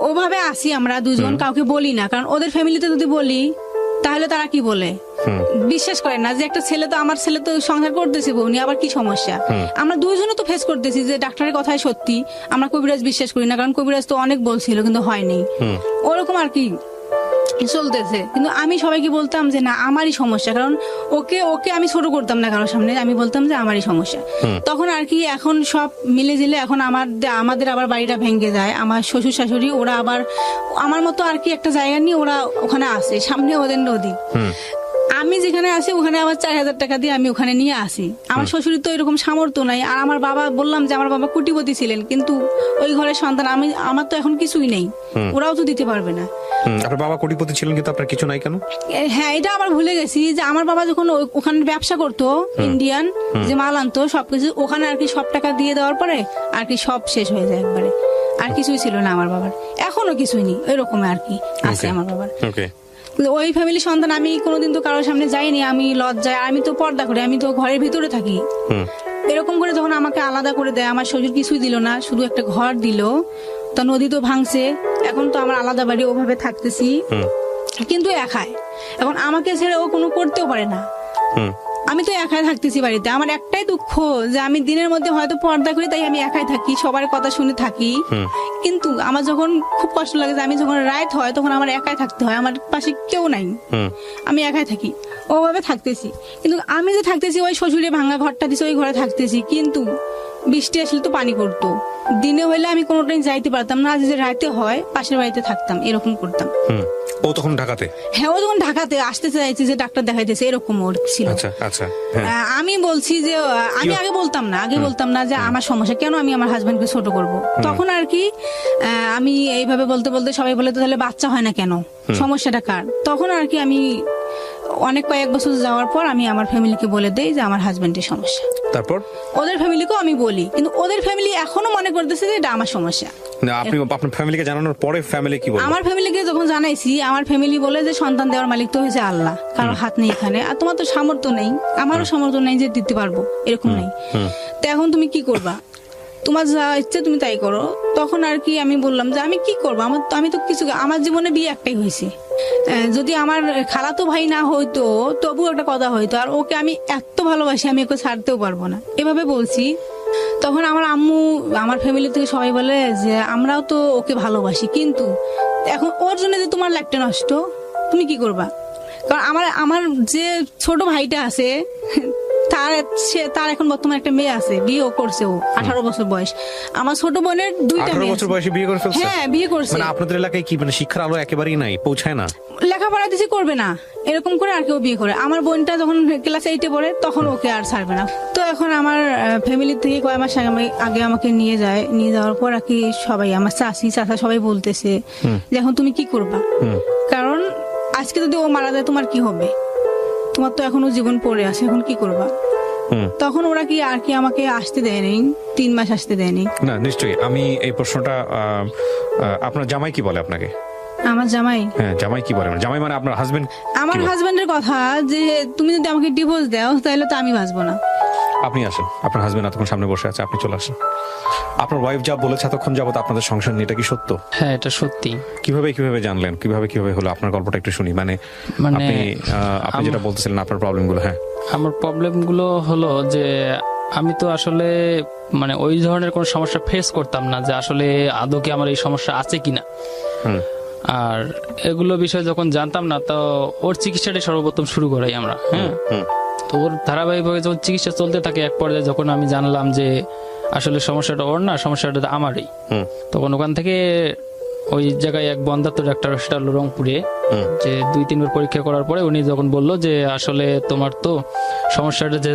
ওভাবে আসি আমরা দুজন, কাউকে বলি না, কারণ ওদের ফ্যামিলিতে যদি বলি তাহলে তারা কি বলে, বিশ্বাস করে না যে একটা আমার ছেলে তো সংসার করতেছে, উনি আবার কি সমস্যা। আমরা দুইজনও তো ফেস করতেছি যে ডাক্তারের কথাই সত্যি, আমরা কবিরাজ বিশ্বাস করি না, কারণ কবিরাজ তো অনেক বলছিল কিন্তু হয়নি, ওরকম আর কি চলতেছে। কিন্তু আমি সবাইকে বলতাম যে না, আমারই সমস্যা, কারণ ওকে আমি ছোট করতাম না কারোর সামনে, আমি বলতাম যে আমারই সমস্যা। তখন আর কি এখন সব মিলে জিলে এখন আমাদের আবার বাড়িটা ভেঙে যায়। আমার শ্বশুর শাশুড়ি ওরা আবার আমার মতো আর কি একটা জায়গা নিয়ে ওরা ওখানে আসে, সামনে ওদের নদী। আমি যেখানে আসি ওখানে আমার 4,000 টাকা দিয়ে আমি ওখানে নিয়ে আসি। আমার শ্বশুরের তো এরকম সামর্থ্য নাই। আর আমার বাবা, বললাম যে আমার বাবা কোটিপতি ছিলেন, কিন্তু ওই ঘরের সন্তান আমার তো এখন কিছুই নেই, ওরাও তো দিতে পারবে না। আপনার বাবা কোটিপতি ছিলেন কিন্তু আপনার কিছু নাই কেন? হ্যাঁ, এটা আবার ভুলে গেছি যে আমার বাবা যখন ওখানে ব্যবসা করতো, ইন্ডিয়ান যে মাল আনতো সবকিছু, ওখানে আর কি সব টাকা দিয়ে দেওয়ার পরে আর কি সব শেষ হয়ে যায় একবারে, আর কিছুই ছিল না আমার বাবার, এখনো কিছুই নেই, এরকম আর কি আছে আমার বাবার। ওই ফ্যামিলি সন্তান, আমি কোনোদিন তো কারোর সামনে যাইনি, আমি লজ্জায়, আমি তো পর্দা করি, আমি তো ঘরের ভিতরে থাকি। এরকম করে যখন আমাকে আলাদা করে দেয়, আমার শ্বশুর কিছুই দিল না, শুধু একটা ঘর দিল, তা নদী তো ভাঙছে, এখন তো আমার আলাদা বাড়ি, ওভাবে থাকতেছি, কিন্তু একাই। এখন আমাকে ছেড়ে ও কোনো করতেও পারে না, আমি তো একাই থাকতেছি বাড়িতে। আমার একটাই দুঃখ যে আমি দিনের মধ্যে হয়তো পর্দা করি, তাই আমি একাই থাকি, সবার কথা শুনে থাকি, কিন্তু আমার যখন খুব কষ্ট লাগে যে আমি যখন রাত হয় তখন আমার একাই থাকতে হয়, আমার পাশে কেউ নাই, আমি একাই থাকি, ওভাবে থাকতেছি। কিন্তু আমি যে থাকতেছি ওই শ্বশুরে ভাঙা ঘরটা দিছে, ওই ঘরে থাকতেছি, কিন্তু বৃষ্টি আসলে তো পানি করতো, দিনে হইলে আমি কোনোটাই যাইতে পারতাম না, যে রাতে হয় পাশের বাড়িতে থাকতাম, এরকম করতাম। ও তখন ঢাকাতে? হ্যাঁ, ও যখন ঢাকাতে আসতে চাইছে যে ডাক্তার দেখাইতেছে, এরকম ওর ছিল। আমি বলছি যে আমি আগে বলতাম না যে আমার সমস্যা কেন, আমি আমার হাজবেন্ডকে ছোট করব। তখন আর কি আমি এইভাবে বলতে বলতে সবাই বলে তো তাহলে বাচ্চা হয় না কেন, সমস্যাটা কার? তখন আর কি আমি অনেক কয়েক বছর যাওয়ার পর আমি আমার ফ্যামিলিকে বলে দেই যে আমার হাজবেন্ডের সমস্যা। তারপর ওদের ফ্যামিলিকেও আমি বলি, কিন্তু ওদের ফ্যামিলি এখনো মনে করতেছে যে এটা আমার সমস্যা। আপনি আপনার ফ্যামিলিকে জানানোর পরে ফ্যামিলি কি বলে? আমার ফ্যামিলিকে যখন জানাইছি, আমার ফ্যামিলি বলে যে সন্তান দেওয়ার মালিক তো হয়েছে আল্লাহ, কারো হাত নেই এখানে, আর তোমার তো সামর্থ্য নেই, আমারও সামর্থ্য নেই যে দিতে পারবো, এরকম নেই, তো এখন তুমি কি করবা, তোমার যা ইচ্ছে তুমি তাই করো। তখন আর কি আমি বললাম যে আমি কি করবো, আমি তো কিছু, আমার জীবনে বিয়ে একটাই হয়েছে, যদি আমার খালাতো ভাই না হইতো তবু একটা কথা হইতো, আর ওকে আমি এত ভালোবাসি, আমি ওকে ছাড়তেও পারবো না, এভাবে বলছি। তখন আমার আম্মু, আমার ফ্যামিলি থেকে সবাই বলে যে আমরাও তো ওকে ভালোবাসি, কিন্তু এখন ওর জন্য যে তোমার লাইফটা নষ্ট, তুমি কি করবা? কারণ আমার যে ছোট ভাইটা আছে তার এখন বর্তমানে একটা মেয়ে আছে, বিয়েও করছে, ও 18 বছর বয়স। আমার ছোট বোনের 2টা মেয়ে 18 বছর বয়সে বিয়ে করে ফেলছে? হ্যাঁ, বিয়ে করছে। মানে আপনাদের এলাকায় কি মানে শিক্ষার আলো একেবারেই নাই, পৌঁছায় না, লেখাপড়া দিছি করবে না, এরকম করে আর কেউ বিয়ে করে। আমার বোনটা যখন ক্লাস 8-এ পড়ে তখন ওকে আর ছাড়বে না। তো এখন আমার ফ্যামিলি থেকে কয়েক মাস আগে আমাকে নিয়ে যাওয়ার পর আর কি সবাই, আমার চাচা সবাই বলতেছে যে এখন তুমি কি করবা, কারণ আজকে যদি ও মারা যায় তোমার কি হবে, তোমার তো এখনো জীবন পড়ে আছে, এখন কি করবা? তখন ওরা কি আর কি আমাকে আসতে দেয়নি, 3 মাস আসতে দেয়নি। না নিশ্চয়ই, আমি এই প্রশ্নটা, আপনার জামাই কি বলে আপনাকে? আমার জামাই? হ্যাঁ, জামাই কি বলে? জামাই মানে আপনার হাজবেন্ড? আমার হাজবেন্ডের কথা যে তুমি যদি আমাকে ডিভোর্স দাও তাহলে তো আমি বাঁচবো না। আপনি আসেন, আপনার হাজবেন্ড এতক্ষণ সামনে বসে আছে, আপনি চলে আসেন। আপনার ওয়াইফ যা বলেছে এতক্ষণ যাবত আপনাদের সংসার নিয়ে, এটা কি সত্য? হ্যাঁ, এটা সত্যি। কিভাবে জানলেন, কিভাবে হলো? আপনার গল্পটা একটু শুনি। মানে আপনি যেটা বলতেছিলেন আপনার প্রবলেমগুলো। হ্যাঁ, আমার প্রবলেমগুলো হলো যে আমি তো আসলে মানে ওই ধরনের কোনো সমস্যা ফেস করতাম না, যে আসলে আদৌ কি আমার এই সমস্যা আছে কিনা। আর এগুলো বিষয়ে যখন জানতাম না, তো ওর চিকিৎসাটাই সর্বপ্রথম শুরু করাই আমরা। হ্যাঁ, তো ওর ধারাবাহিকভাবে যখন চিকিৎসা চলতে থাকে, এক পর্যায়ে যখন আমি জানলাম যে আসলে সমস্যাটা ওর না, সমস্যাটা আমারই, তখন ওখান থেকে ওই জায়গায় এক বন্ধাত্ম ডাক্তার, সেটা হলো রংপুরে, যে 2-3 বার পরীক্ষা করার পরে উনি যখন বললো যে আসলে তোমার তো সমস্যাটা যে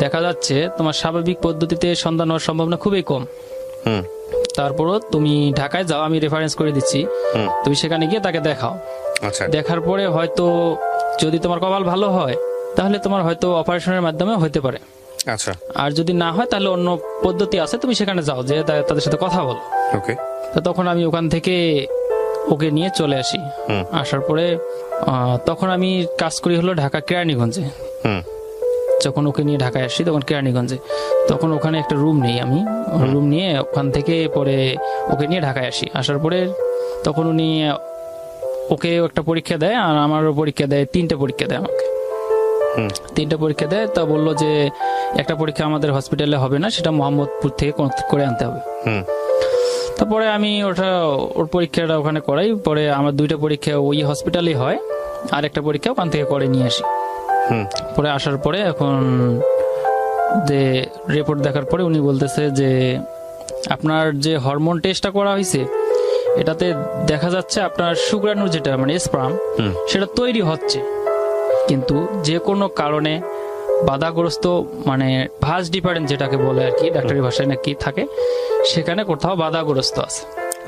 দেখা যাচ্ছে, তোমার স্বাভাবিক পদ্ধতিতে সন্তান হওয়ার সম্ভাবনা খুবই কম, তারপরও তুমি ঢাকায় যাও, আমি রেফারেন্স করে দিচ্ছি, তুমি সেখানে গিয়ে তাকে দেখাও। দেখার পরে হয়তো যদি তোমার কপাল ভালো হয় তাহলে তোমার হয়তো অপারেশনের মাধ্যমে হতে পারে, আর যদি না হয় তাহলে অন্য পদ্ধতি আছে, তুমি সেখানে যাও, যে তাদের সাথে কথা বলো। তো তখন আমি ওখান থেকে ওকে নিয়ে চলে আসি। আসার পরে তখন আমি কাজ করি হলো ঢাকা কেরানীগঞ্জে। যখন ওকে নিয়ে ঢাকায় আসি তখন কেরানীগঞ্জে, তখন ওখানে একটা রুম নেই, আমি রুম নিয়ে ওখান থেকে পরে ওকে নিয়ে ঢাকায় আসি। আসার পরে তখন উনি ওকে একটা পরীক্ষা দেয়, আর আমারও পরীক্ষা দেয়, 3টে পরীক্ষা দেয় আমাকে। 3টে পরীক্ষা দেয়, তা বললো যে একটা পরীক্ষা আমাদের হসপিটালে হবে না, সেটা মোহাম্মদপুর থেকে করে আনতে হবে। তারপরে আমি ওর পরীক্ষাটা ওখানে করাই, পরে আমার 2টা পরীক্ষা ওই হসপিটালেই হয়, আর একটা পরীক্ষা ওখান থেকে করে নিয়ে আসি। পরে আসার পরে এখন যে রিপোর্ট দেখার পরে উনি বলতেছে যে আপনার যে হরমোন টেস্টটা করা হয়েছে, এটাতে দেখা যাচ্ছে আপনার শুক্রাণু যেটা মানে স্পার্ম, সেটা তৈরি হচ্ছে, কিন্তু যে কোনো কারণে বাধাগ্রস্ত, মানে ভাঁজ ডিফারেন্স যেটাকে বলে আর কি, ডাক্তারি ভাষায় নাকি থাকে, সেখানে কোথাও বাধাগ্রস্ত আছে।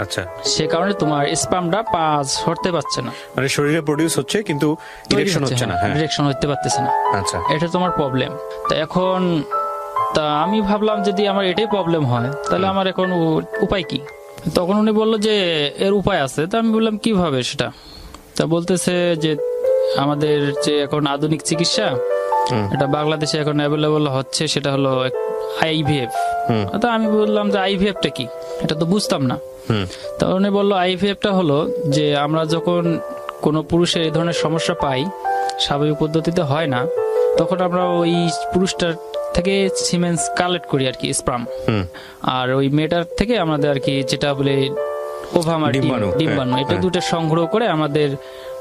আচ্ছা, সে কারণে তোমার স্পামটা পাস হতে পারছে না, মানে শরীরে প্রডিউস হচ্ছে কিন্তু ইরেকশন হচ্ছে না। হ্যাঁ, ইরেকশন হতে পারতেছে না। আচ্ছা, এটা তোমার প্রবলেম। তা এখন আমি ভাবলাম যদি আমার এটাই প্রবলেম হয় তাহলে আমার এখন উপায় কি? তখন উনি বললো যে এর উপায় আছে। তা আমি বললাম কিভাবে সেটা? তা বলতেছে যে আমাদের যে এখন আধুনিক চিকিৎসা, এটা বাংলাদেশে এখন অ্যাভেলেবল হচ্ছে, সেটা হলো আইভিএফ। তা আমি বললাম যে আইভিএফটা কি, এটা তো বুঝতাম না। তা উনি বললো আইভিএফটা হলো যে আমরা যখন কোনো পুরুষের এই ধরনের সমস্যা পাই, স্বাভাবিক পদ্ধতিতে হয় না, তখন আমরা ওই পুরুষটার থেকে সিমেন্স কালেক্ট করি আর কি, স্পার্ম, আর ওই মেয়েটার থেকে আমাদের আর কি যেটা বলে ওভামা, ডিম্বাণু, এটা দুটো সংগ্রহ করে আমাদের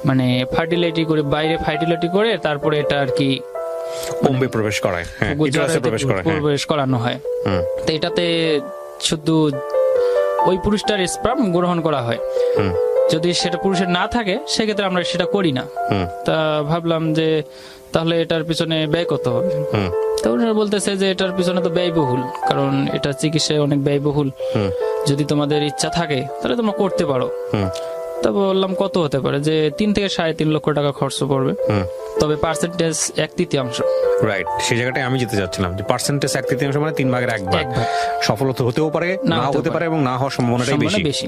মানে ফার্টিলিটি করে, বাইরে ফার্টিলিটি করে, তারপরে এটা আর কি ওম্বে প্রবেশ করায়, প্রবেশ করানো হয়। তো এটাতে শুধু ওই পুরুষটার স্পার্ম গ্রহণ করা হয়। যদি সেটা পুরুষের না থাকে সেক্ষেত্রে আমরা সেটা করি না। তা ভাবলাম যে তাহলে এটার পিছনে ব্যয় কত হবে? তো ওনারা বলতেছে যে এটার পিছনে তো ব্যয়বহুল, কারণ এটা চিকিৎসায় অনেক ব্যয়বহুল। যদি তোমাদের ইচ্ছা থাকে তাহলে তোমরা করতে পারো। তা বললাম কত হতে পারে? যে 3 থেকে 3.5 লক্ষ টাকা খরচ পড়বে, তবে পার্সেন্টেজ 1/3। রাইট, সেই জায়গাটায় আমি যেতে যাচ্ছিলাম যে পার্সেন্টেজ 1/3 মানে 3 ভাগের 1 ভাগ। সফল হতেও পারে, না হতে পারে, এবং না হওয়ার সম্ভাবনাটাই বেশি।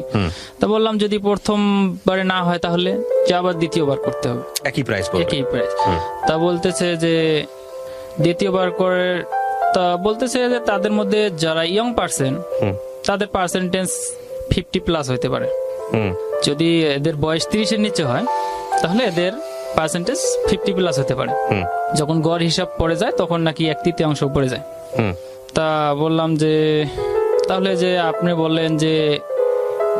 তা বললাম যদি প্রথমবারে না হয় তাহলে যে আবার দ্বিতীয়বার করতে হবে, একই প্রাইস। তা বলতেছে যে দ্বিতীয়বার করে, তা বলতেছে যে তাদের মধ্যে যারা ইয়ং পার্সন, তাদের পার্সেন্টেজ 50+ হইতে পারে। যদি এদের বয়স 30-এর নিচে হয় তাহলে এদের পার্সেন্টেজ 50+ হতে পারে। যখন গড় হিসাব পড়ে যায় তখন নাকি 1/3 পড়ে যায়। তা বললাম যে তাহলে যে আপনি বললেন যে,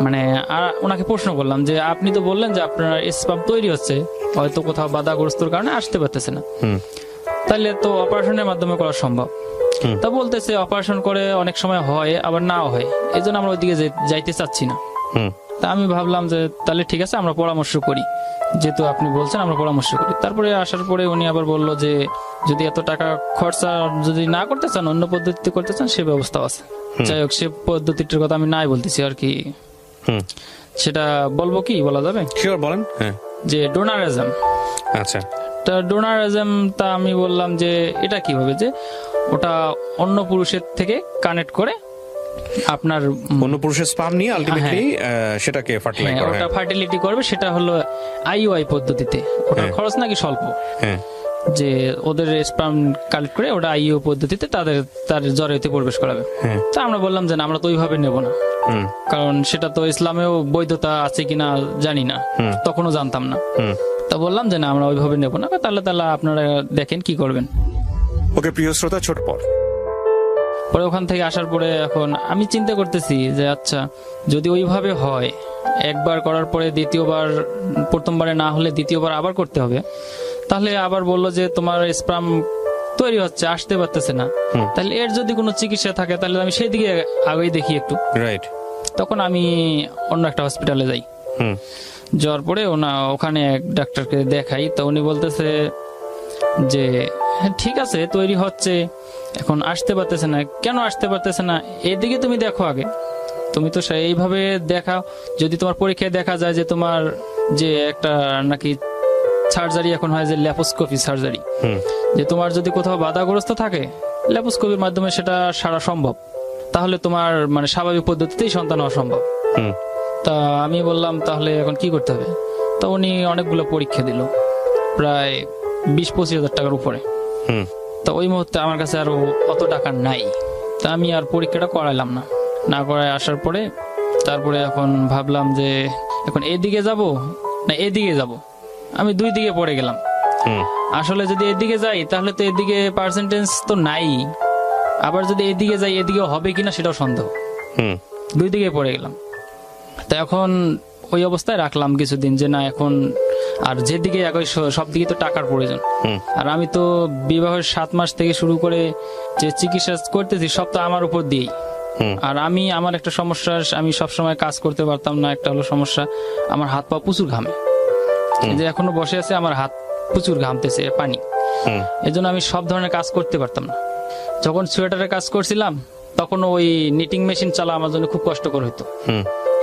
মানে আর ওনাকে প্রশ্ন করলাম যে আপনি তো বললেন যে আপনার স্পাম তৈরি হচ্ছে, হয়তো কোথাও বাধাগ্রস্তর কারণে আসতে পারতেছে না, তাহলে তো অপারেশনের মাধ্যমে করা সম্ভব। তা বলতেছে অপারেশন করে অনেক সময় হয়, আবার নাও হয়, এই জন্য আমরা ওইদিকে যাইতে চাচ্ছি না। তা আমি ভাবলাম যে তাহলে ঠিক আছে, আমরা পরামর্শ করি, যেহেতু আপনি বলছেন আমরা পরামর্শ করি। তারপরে আসার পরে উনি আবার বললো যে যদি এত টাকা খরচা যদি না করতে চান, অন্য পদ্ধতিতে করতে চান, সে ব্যবস্থা আছে। যাই হোক, সে পদ্ধতিটার কথা আমি নাই বলতেছি আর কি। সেটা বলবো কি, বলা যাবে? শিওর, বলেন। যে ডোনারিজম। আচ্ছা, তা ডোনারিজম, তা আমি বললাম যে এটা কিভাবে? যে ওটা অন্য পুরুষের থেকে কানেক্ট করে আপনার অন্য পুরুষের স্পার্ম নিয়ে আলটিমেটলি সেটাকে ফার্টিলাইজ করা হয়, ওটা ফার্টিলিটি করবে। সেটা হলো আইইউআই পদ্ধতিতে। ওটা খরচ নাকি স্বল্প, যে ওদের স্পার্ম কালেক্ট করে ওটা আইইউ পদ্ধতিতে তার জরায়ুতে প্রবেশ করাবে। তা আমরা বললাম যে না, আমরা তো ওইভাবে নেব না, কারণ সেটা তো ইসলামেও বৈধতা আছে কিনা জানি না, তখনও জানতাম না। তা বললাম যে না, আমরা ওইভাবে নেব না। তাহলে আপনারা দেখেন কি করবেন। ওকে প্রিয় শ্রোতা, ছোট পরে ওখান থেকে আসার পরে এখন আমি চিন্তা করতেছি যে আচ্ছা, যদি ওইভাবে হয়, একবার করার পরে দ্বিতীয়বার, প্রথমবারে না হলে দ্বিতীয়বার আবার করতে হবে, তাহলে আবার বললো যে তোমার স্পার্ম তৈরি হচ্ছে, আসতে পারতেছে না, তাহলে এর যদি কোনো চিকিৎসা থাকে তাহলে আমি সেই দিকে আগেই দেখি একটু। রাইট। তখন আমি অন্য একটা হসপিটালে যাই। যাওয়ার পরে ওখানে এক ডাক্তারকে দেখাই। তো উনি বলতেছে যে হ্যাঁ ঠিক আছে, তৈরি হচ্ছে, এখন আসতে পারতেছে না। কেন আসতে পারতেছে না? এদিকে তুমি দেখো আগে, তুমি তো এইভাবে দেখাও। যদি তোমার পরীক্ষায় দেখা যায় যে তোমার যে একটা নাকি সার্জারি এখন হয়, যে ল্যাপোস্কোপি সার্জারি, যে তোমার যদি কোথাও বাধাগ্রস্ত থাকে, ল্যাপোস্কোপির মাধ্যমে সেটা সারা সম্ভব, তাহলে তোমার মানে স্বাভাবিক পদ্ধতিতেই সন্তান হওয়া সম্ভব। তা আমি বললাম তাহলে এখন কি করতে হবে? তো উনি অনেকগুলো পরীক্ষা দিল, প্রায় 20-25 হাজার টাকার উপরে। তো ওই মুহূর্তে আমার কাছে আরো অত টাকা নাই। তা আমি আর পরীক্ষাটা করাইলাম না করায় আসার পরে তারপরে এখন ভাবলাম যে এখন এদিকে যাব না এদিকে যাব। আমি 2 দিকে পড়ে গেলাম। আসলে যদি এদিকে যাই তাহলে তো এদিকে পার্সেন্টেজ তো নাই, আবার যদি এদিকে যাই এদিকে হবে কিনা সেটাও সন্দেহ। 2 দিকে পড়ে গেলাম। তা এখন ওই অবস্থায় রাখলাম কিছুদিন, যে না এখন আর যেদিকে একই সব দিকে তো টাকার প্রয়োজন। আর আমি তো বিবাহের 7 মাস থেকে শুরু করে যে চিকিৎসা করতেছি সব তো আমার উপর দিয়েই। আর আমার একটা সমস্যা, আমি সবসময় কাজ করতে পারতাম না। একটা হলো সমস্যা, আমার হাত পা প্রচুর ঘামে, যে এখনো বসে আছে আমার হাত প্রচুর ঘামতেছে পানি, এজন্য আমি সব ধরনের কাজ করতে পারতাম না। যখন সোয়েটারের কাজ করছিলাম তখন ওই নিটিং মেশিন চালা আমার জন্য খুব কষ্টকর হতো।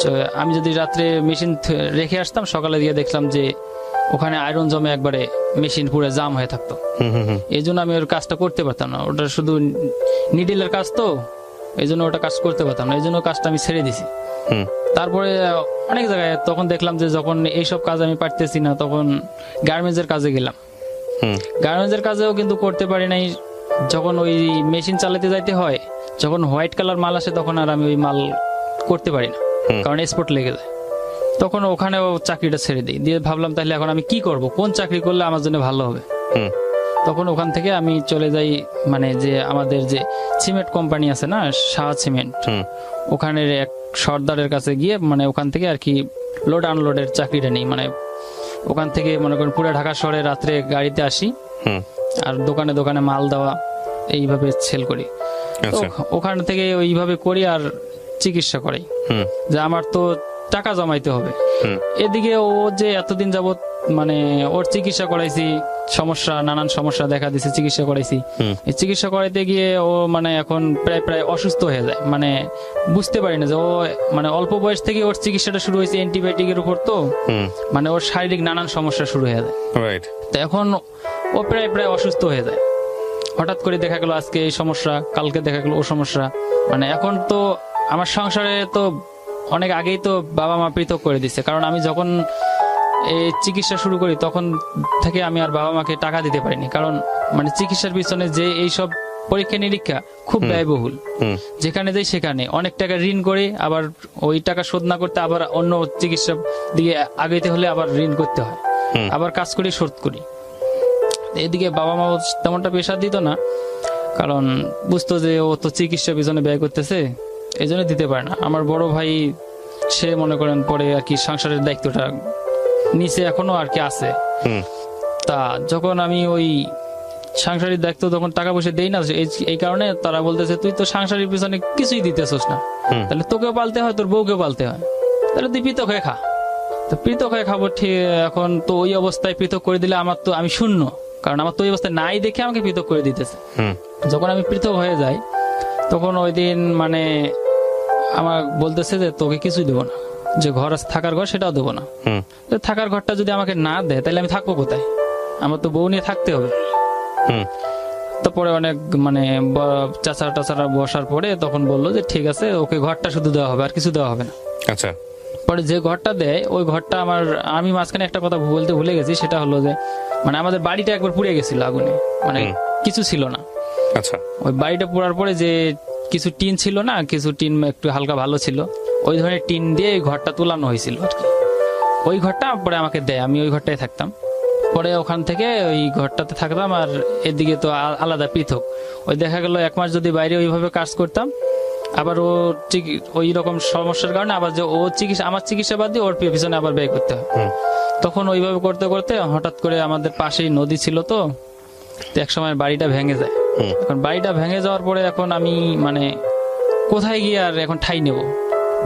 তো আমি যদি রাত্রে মেশিন রেখে আসতাম, সকালে গিয়ে দেখলাম যে ওখানে আয়রন জমে একবারে মেশিন পুরো জাম হয়ে থাকতো। এই জন্য আমি ওর কাজটা করতে পারতাম না, ওটা শুধু নিডেলের কাজ তো, এই জন্য ওটা কাজ করতে পারতাম না, এই জন্য কাজটা আমি ছেড়ে দিছি। তারপরে অনেক জায়গায় তখন দেখলাম যে যখন এইসব কাজ আমি পারতেছি না, তখন গার্মেন্টস এর কাজে গেলাম। গার্মেন্টস এর কাজেও কিন্তু করতে পারি নাই। যখন ওই মেশিন চালাতে যাইতে হয়, যখন হোয়াইট কালার মাল আসে তখন আর আমি ওই মাল করতে পারি না, কারণ স্পট লেগে যায়। তখন ওখানেও চাকরিটা ছেড়ে দিই, দিয়ে ভাবলাম তাহলে এখন আমি কি করব, কোন চাকরি করলে আমার জন্য ভালো হবে। তখন ওখান থেকে আমি চলে যাই, মানে যে আমাদের যে সিমেন্ট কোম্পানি আছে না, শাহ সিমেন্ট, ওখানের এক সর্দারের কাছে গিয়ে মানে ওখান থেকে আর কি লোড আনলোডের চাকরিটা নেই। মানে ওখান থেকে মনে করেন পুরো ঢাকা শহরে রাত্রে গাড়িতে আসি, আর দোকানে দোকানে মাল দেওয়া, এইভাবে সেল করি। তো ওখান থেকে ওইভাবে করি আর চিকিৎসা করাই, যে আমার তো টাকা জমাইতে হবে। এদিকে ও যে এতদিন যাবত মানে ওর চিকিৎসা করাইছি, সমস্যা নানান সমস্যা দেখা দিছে, চিকিৎসা করাইছি। এই চিকিৎসা করাইতে গিয়ে ও মানে এখন প্রায় প্রায় অসুস্থ হয়ে যায়। মানে বুঝতে পারি না যে ও মানে অল্প বয়স থেকে ওর চিকিৎসাটা শুরু হয়েছে অ্যান্টিবায়োটিকের উপর, তো মানে ওর শারীরিক নানান সমস্যা শুরু হয়ে যায়। তো এখন ও প্রায় প্রায় অসুস্থ হয়ে যায়। হঠাৎ করে দেখা গেল আজকে এই সমস্যা, কালকে দেখা গেল ও সমস্যা। মানে এখন তো আমার সংসারে তো অনেক আগেই তো বাবা মা পৃথক করে দিচ্ছে, কারণ আমি যখন এই চিকিৎসা শুরু করি তখন থেকে আমি আর বাবা মাকে টাকা দিতে পারিনি, কারণ মানে চিকিৎসার পিছনে যে এইসব পরীক্ষা নিরীক্ষা খুব ব্যয়বহুল। যেখানে যাই সেখানে অনেক টাকা ঋণ করে, আবার ওই টাকা শোধ না করতে আবার অন্য চিকিৎসা দিকে আগাইতে হলে আবার ঋণ করতে হয়, আবার কাজ করে শোধ করি। এদিকে বাবা মা তেমনটা প্রেশার দিত না, কারণ বুঝতো যে ও তো চিকিৎসা পিছনে ব্যয় করতেছে, এই জন্য দিতে পারে না। আমার বড় ভাই সে মনে করেন পরে আর কি সংসারের দায়িত্বটা নিচে এখনো আর কি আছে। তা যখন আমি ওই সাংসারিক দায়িত্ব তখন টাকা পয়সা দেই না, এই কারণে তারা বলতেছে তুই তো সাংসারিক পিছনে কিছুই দিতেছস না, তাহলে তোকেও পালতে হয়, তোর বউকেও পালতে হয়, তাহলে তুই পৃথক হয়ে খা। তো পৃথক হয়ে খাবো ঠিক, এখন তো ওই অবস্থায় পৃথক করে দিলে আমার তো আমি শূন্য, কারণ আমার তো ওই অবস্থায় নাই দেখে আমাকে পৃথক করে দিতেছে। যখন আমি পৃথক হয়ে যাই তখন ওই দিন মানে আমার বলতেছে যে তোকে কিছুই দেবো না, যে ঘর আছে থাকার ঘর সেটাও দেবো না। থাকার ঘরটা যদি আমাকে না দেয় তাহলে আমি থাকবো কোথায়, আমার তো বউ নিয়ে থাকতে হবে। তারপরে অনেক মানে চাচা টাচারা বসার পরে তখন বললো যে ঠিক আছে, ওকে ঘরটা শুধু দেওয়া হবে, আর কিছু দেওয়া হবে না। আচ্ছা। পরে যে ঘরটা দেয় ওই ঘরটা আমি মাঝখানে একটা কথা বলতে ভুলে গেছি, সেটা হলো যে মানে আমাদের বাড়িটা একবার পুড়ে গেছিল আগুনে, মানে কিছু ছিল না। আচ্ছা। ওই বাড়িটা পোড়ার পরে যে কিছু টিন ছিল না, কিছু টিন একটু হালকা ভালো ছিল, ওই ধরনের টিন দিয়ে এই ঘরটা তুলানো হয়েছিল আর কি। ওই ঘরটা পরে আমাকে দেয়, আমি ওই ঘরটায় থাকতাম। পরে ওখান থেকে ওই ঘরটাতে থাকতাম, আর এদিকে তো আলাদা পৃথক। ওই দেখা গেল 1 মাস যদি বাইরে ওইভাবে কাজ করতাম, আবার ও ওই রকম সমস্যার কারণে আবার যে ও চিকিৎসা আমার চিকিৎসা বাদ দিয়ে ওর পিছনে আবার ব্যয় করতে হয়। তখন ওইভাবে করতে করতে হঠাৎ করে আমাদের পাশেই নদী ছিল, তো এক সময় বাড়িটা ভেঙে যায়। এখন বাড়িটা ভেঙে যাওয়ার পরে এখন আমি মানে কোথায় গিয়ে আর এখন ঠাই নেব,